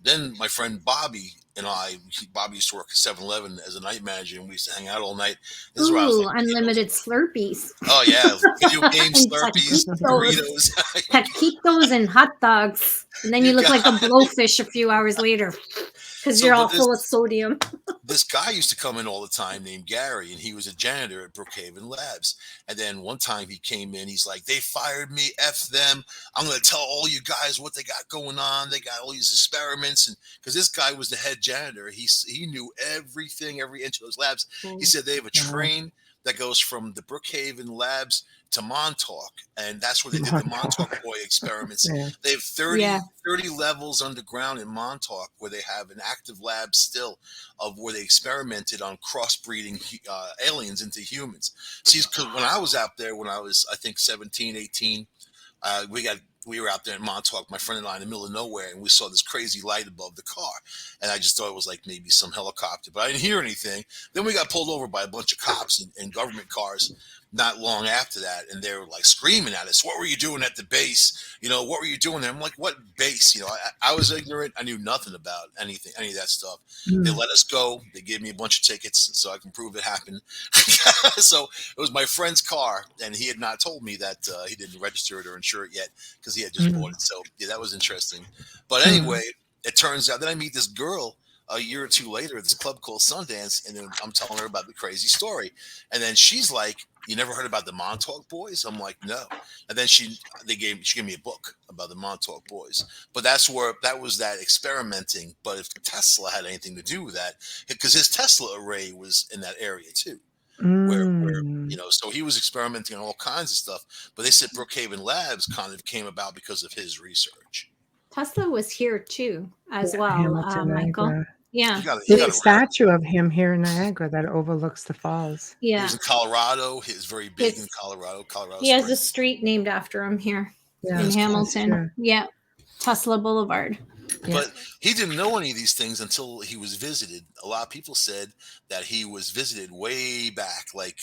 then my friend Bobby and Bobby used to work at 7-Eleven as a night manager, and we used to hang out all night. This is where I was Ooh, like, unlimited Slurpees. oh yeah, video games, And Slurpees, taquitos. Doritos. Taquitos and hot dogs. And then you look like a blowfish a few hours later because you're all full of sodium. This guy used to come in all the time named Gary, and he was a janitor at Brookhaven Labs. And then one time he came in, he's like, they fired me, F them. I'm going to tell all you guys what they got going on. They got all these experiments. And because this guy was the head janitor, he knew everything, every inch of those labs. He said they have a train that goes from the Brookhaven Labs to Montauk, and that's where they did the Montauk Boy experiments. Yeah. They have 30 levels underground in Montauk where they have an active lab still of where they experimented on crossbreeding aliens into humans. See, because when I was out there, when I was, I think, 17, 18, we were out there in Montauk, my friend and I, in the middle of nowhere, and we saw this crazy light above the car. And I just thought it was like maybe some helicopter, but I didn't hear anything. Then we got pulled over by a bunch of cops and government cars not long after that, and they were like screaming at us, what were you doing at the base? What were you doing there? I'm like, what base? I was ignorant. I knew nothing about any of that stuff. They let us go. They gave me a bunch of tickets so I can prove it happened. So it was my friend's car, and he had not told me that he didn't register it or insure it yet because he had just bought it. So yeah, that was interesting. But anyway, it turns out that I meet this girl a year or two later at this club called Sundance, and then I'm telling her about the crazy story, and then she's like, you never heard about the Montauk Boys? I'm like, no. And then she gave me a book about the Montauk Boys. But that was that experimenting. But if Tesla had anything to do with that, because his Tesla array was in that area too, where so he was experimenting on all kinds of stuff. But they said Brookhaven Labs kind of came about because of his research. Tesla was here too, as well, Hamilton, Michael. Niagara. Yeah. There's a statue of him here in Niagara that overlooks the falls. Yeah. He was in Colorado. He's very big in Colorado. He has a street named after him here in Hamilton. Yeah. Tesla Boulevard. But he didn't know any of these things until he was visited. A lot of people said that he was visited way back, like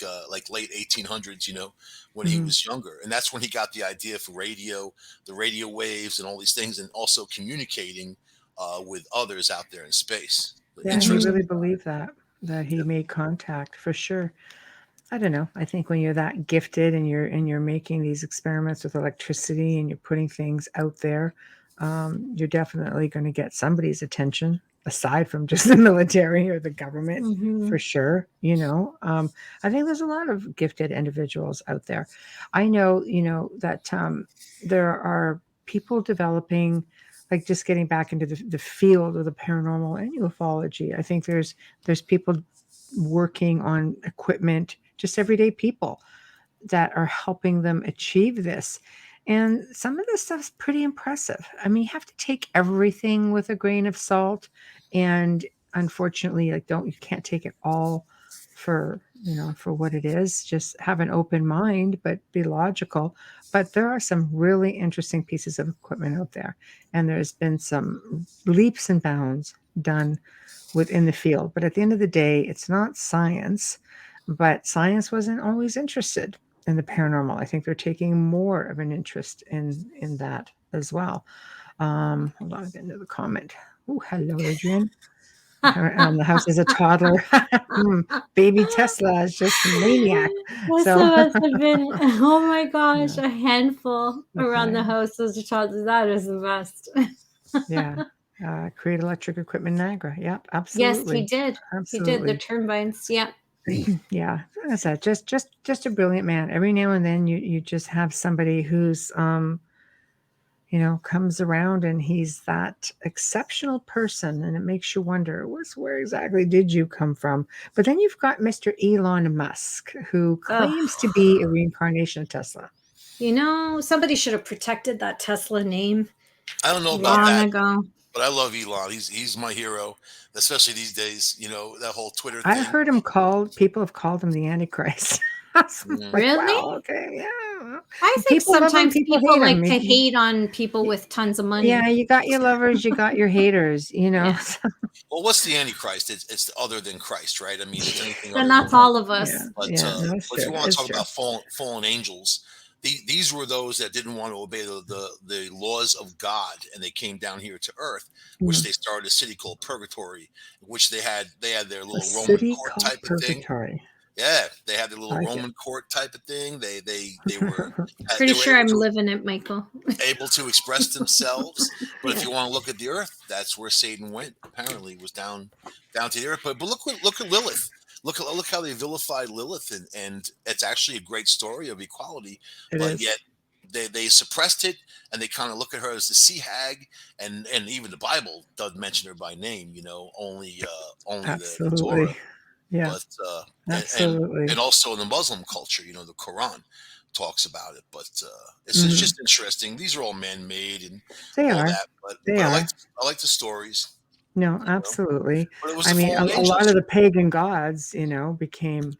late 1800s, when he was younger. And that's when he got the idea for radio, the radio waves and all these things, and also communicating with others out there in space. Yeah, he really believed that he made contact for sure. I don't know. I think when you're that gifted and you're making these experiments with electricity and you're putting things out there, you're definitely going to get somebody's attention aside from just the military or the government, for sure. I think there's a lot of gifted individuals out there. I know, that there are people developing, like just getting back into the field of the paranormal and ufology. I think there's people working on equipment, just everyday people that are helping them achieve this. And some of this stuff's pretty impressive. I mean, you have to take everything with a grain of salt. And unfortunately, you can't take it all for for what it is. Just have an open mind, but be logical. But there are some really interesting pieces of equipment out there, and there's been some leaps and bounds done within the field. But at the end of the day, it's not science. But science wasn't always interested in the paranormal. I think they're taking more of an interest in that as well. Hold on, get into the comment. Oh, hello, Adrian. The house is a toddler. Baby Tesla is just a maniac. Tesla So must have been, oh my gosh, yeah, a handful around the okay. house as a child. That is the best. Yeah. Create electric equipment Niagara. Yep, Yes, he absolutely. did. He did the Absolutely. turbines. Yeah. Yeah. That's that. Just a brilliant man. Every now and then you just have somebody who's comes around and he's that exceptional person, and it makes you wonder, where exactly did you come from? But then you've got Mr. Elon Musk, who Oh, claims to be a reincarnation of Tesla. somebody should have protected that Tesla name I don't know about long that, ago. but I love Elon. He's my hero, especially these days. That whole Twitter I thing. heard people have called him the Antichrist. I'm Mm. like, Really? wow, okay, yeah. I think People love him, sometimes people people hate like him. to hate on people with tons of money. Yeah, you got your lovers, you got your haters, Yeah. Well, what's the Antichrist? It's other than Christ, right? I mean, it's anything Then other than that's Christ. all of Yeah, us. yeah, no, it's But if true. you want to It's talk true. about fallen angels, these were those that didn't want to obey the laws of God, and they came down here to Earth, which Mm. they started a city called Purgatory, which they had their A little Roman city court called type of thing. Purgatory. Yeah, they had their I little like it. Roman court type of thing. They were Pretty they were sure I'm living it, Michael. able to express themselves. But if Yeah. you want to look at the earth, that's where Satan went. Apparently, was down to the earth. But look at Lilith. Look how they vilified Lilith, and it's actually a great story of equality. It But is. yet they suppressed it, and they kind of look at her as the sea hag, and even the Bible doesn't mention her by name. Only the Torah. Absolutely. Yeah, But and absolutely. also in the Muslim culture, the Quran talks about it. But it's Mhm. just interesting. These are all man-made and They all are. that. But They but are. I like the stories. No, You know, absolutely. but it was I the mean, fallen a lot angels. of the pagan gods, became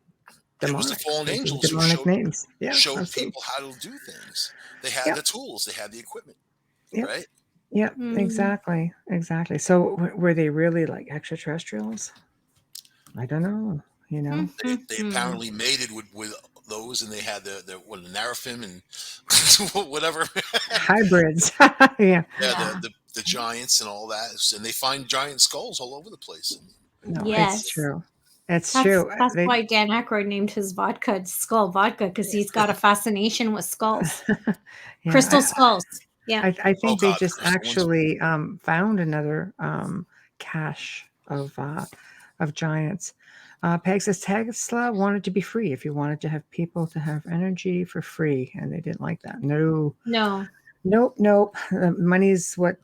It was the demonic. fallen They gave angels who demonic names. Yeah, showed absolutely. people how to do things. They had the Yep. tools. They had the equipment. Yep. Right? Yep. Mm. Exactly. Exactly. So were they really like extraterrestrials? I don't know. You know, They Mhm. apparently mated with those, and they had the Narafim and whatever. hybrids. Yeah. Yeah, Yeah. the giants and all that, and they find giant skulls all over the place. No, it's Yes. true. It's That's true. that's They why Dan Aykroyd named his vodka Skull Vodka, because he's got a fascination with skulls. Crystal yeah, skulls. Yeah. I Oh think they God, the just crystal ones. actually found another cache of giants. Peg says Tesla wanted to be free. If you wanted to have people to have energy for free, and they didn't like that. No, No. nope, nope. Money's what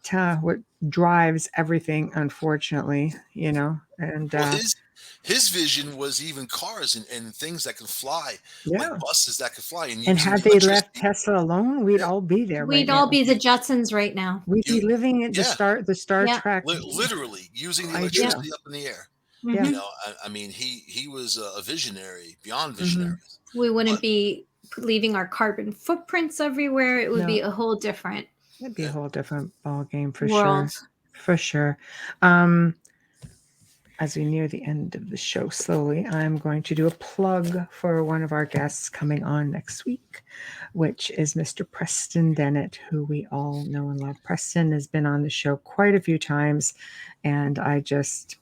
drives everything. Unfortunately, and Well, his vision was even cars and things that can fly, like yeah. buses that could fly, and And using had the they left electricity. Tesla alone, we'd Yeah, all be there right We'd all now. be the Jetsons right now. We'd you be living in the yeah, Star Yeah. Trek literally using the Yeah. idea. electricity up in the air. Yeah. Hmm. I mean, he was a visionary beyond Hmm. visionaries. We But wouldn't be leaving our carbon footprints everywhere. It would be No, a whole different it'd be a yeah, whole different ball game for world. sure. For sure. Um, as we near the end of the show slowly, I'm going to do a plug for one of our guests coming on next week, which is Mr. Preston Dennett, who we all know and love. Preston has been on the show quite a few times, and I just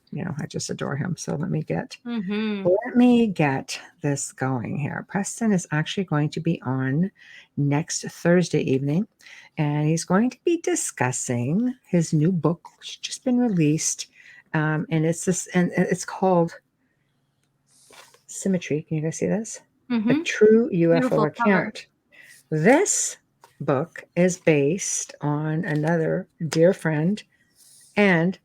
adore him. So Hmm. let me get this going here. Preston is actually going to be on next Thursday evening, and he's going to be discussing his new book, which has just been released. And it's called Symmetry. Can you guys see this? A Hmm. true UFO Beautiful cover. account. This book is based on another dear friend and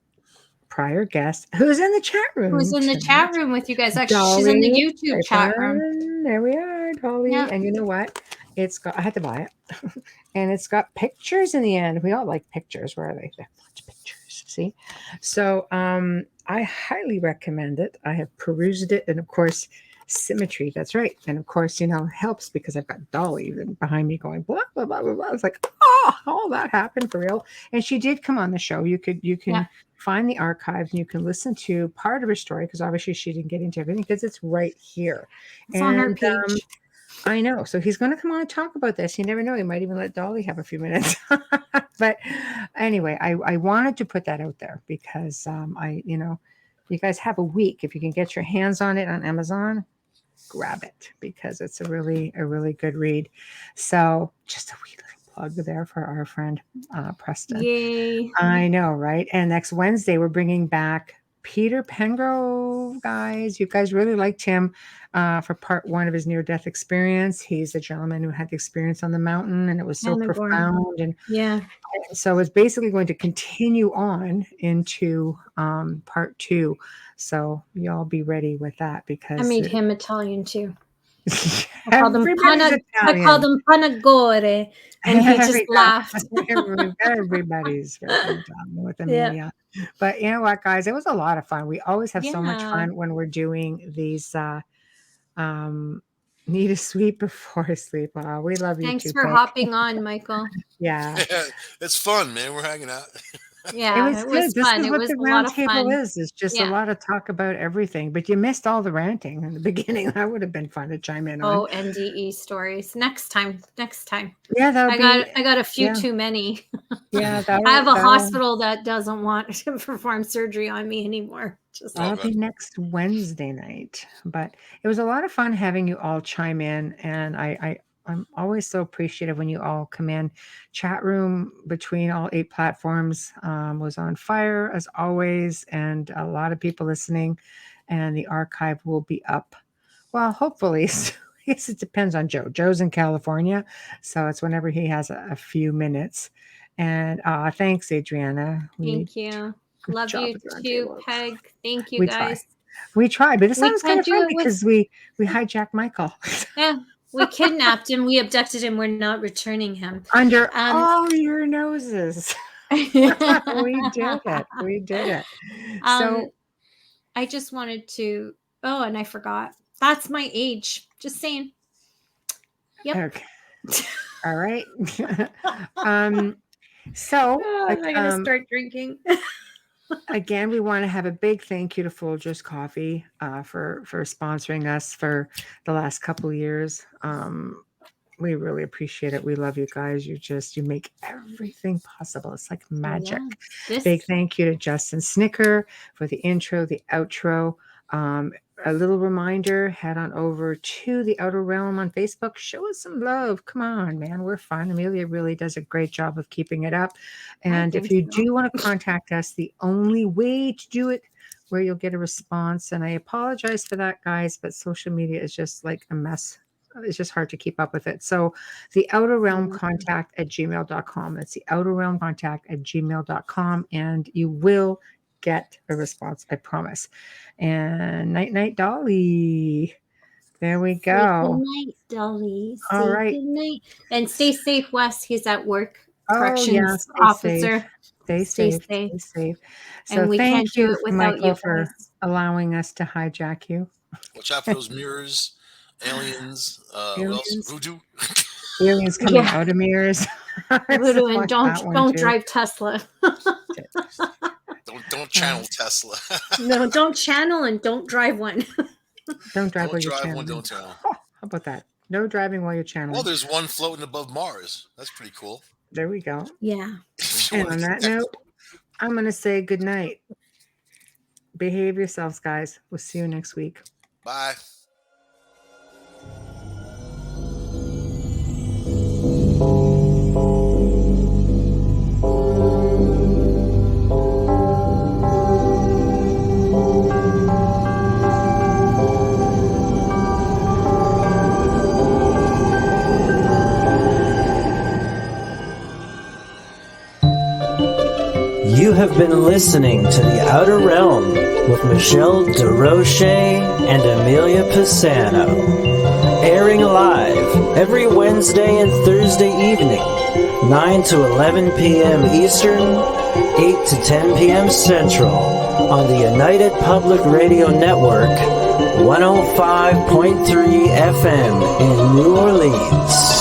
prior guest who's in the chat Who's room in the chat tonight. room with you guys? Actually, she's in the Dolly, YouTube right chat room. on. There we are, Dolly. Yeah. And you know what? I had to buy it. And it's got pictures in the end. We all like pictures. Where are they? There are lots of pictures. Desrochers. See? So I highly recommend it. I have perused it. And of course, symmetry. That's right. And of course, it helps because I've got Dolly behind me going, blah, blah, blah, blah, blah. It's like, all that happened for real. And she did come on the show. You can find the archives and you can listen to part of her story because obviously she didn't get into everything because it's right here. It's on her page. I know. So he's going to come on and talk about this. You never know. He might even let Dolly have a few minutes. But anyway, I wanted to put that out there because you guys have a week. If you can get your hands on it on Amazon, grab it because it's a really good read. So just a wee little plug there for our friend Preston. Yay. I know, right? And next Wednesday, we're bringing back Peter Pengrove, guys. You guys really liked him for part 1 of his near-death experience. He's a gentleman who had the experience on the mountain, and it was so profound. And so it's basically going to continue on into part 2. So y'all be ready with that because I made him Italian too. I called him Panagore, and he just laughed. Everybody's Italian with Amelia. But you know what, guys? It was a lot of fun. We always have so much fun when we're doing these need a sweep before I sleep. We love you. Thanks for hopping on, Michael. Yeah, it's fun, man. We're hanging out. Yeah, it was fun. This is what the round table is. It's just a lot of talk about everything. But you missed all the ranting in the beginning. That would have been fun to chime in on. Oh, NDE stories. Next time. Yeah, I got a few too many. Yeah, I have a hospital that doesn't want to perform surgery on me anymore. That'll be next Wednesday night. But it was a lot of fun having you all chime in, and I'm always so appreciative when you all come in. Chat room between all 8 platforms was on fire as always, and a lot of people listening. And the archive will be up. Well, hopefully. I guess it depends on Joe. Joe's in California, so it's whenever he has a few minutes. And thanks, Adriana. Thank you. Love you too, Peg. Thank you, guys. We tried, but it sounds kind of fun because we hijacked Michael. Yeah. We kidnapped him. We abducted him. We're not returning him. Under all your noses. We did it. So I just wanted to. Oh, and I forgot. That's my age. Just saying. Yep. Okay. All right. So I'm going to start drinking. Again, we want to have a big thank you to Folgers Coffee for sponsoring us for the last couple of years. We really appreciate it. We love you guys. You make everything possible. It's like magic. Big thank you to Justin Snicker for the intro, the outro. A little reminder, head on over to the Outer Realm on Facebook. Show us some love. Come on, man. We're fun. Amelia really does a great job of keeping it up. And if you do want to contact us, the only way to do it where you'll get a response, and I apologize for that, guys, but social media is just like a mess. It's just hard to keep up with it. So the Outer Realm contact at gmail.com. That's the Outer Realm contact at gmail.com. And you will get a response, I promise. And night, Dolly. There we go. Good night, Dolly. All right. Good night. And stay safe, Wes. He's at work. Oh, Corrections officer. Stay safe. So and we thank can't do you, it without Michael, you for allowing us to hijack you. Watch out for those mirrors, aliens, what else? Voodoo. Aliens coming out of mirrors. Voodoo, and don't drive Tesla. Don't channel Tesla. No, don't channel and don't drive one. Don't drive while you're channeling. Don't channel. Oh, how about that? No driving while you're channeling. Well, there's one floating above Mars. That's pretty cool. There we go. Yeah. And on that note, I'm going to say good night. Behave yourselves, guys. We'll see you next week. Bye. You have been listening to The Outer Realm with Michelle Desrochers and Amelia Pisano. Airing live every Wednesday and Thursday evening, 9 to 11 p.m. Eastern, 8 to 10 p.m. Central on the United Public Radio Network, 105.3 FM in New Orleans.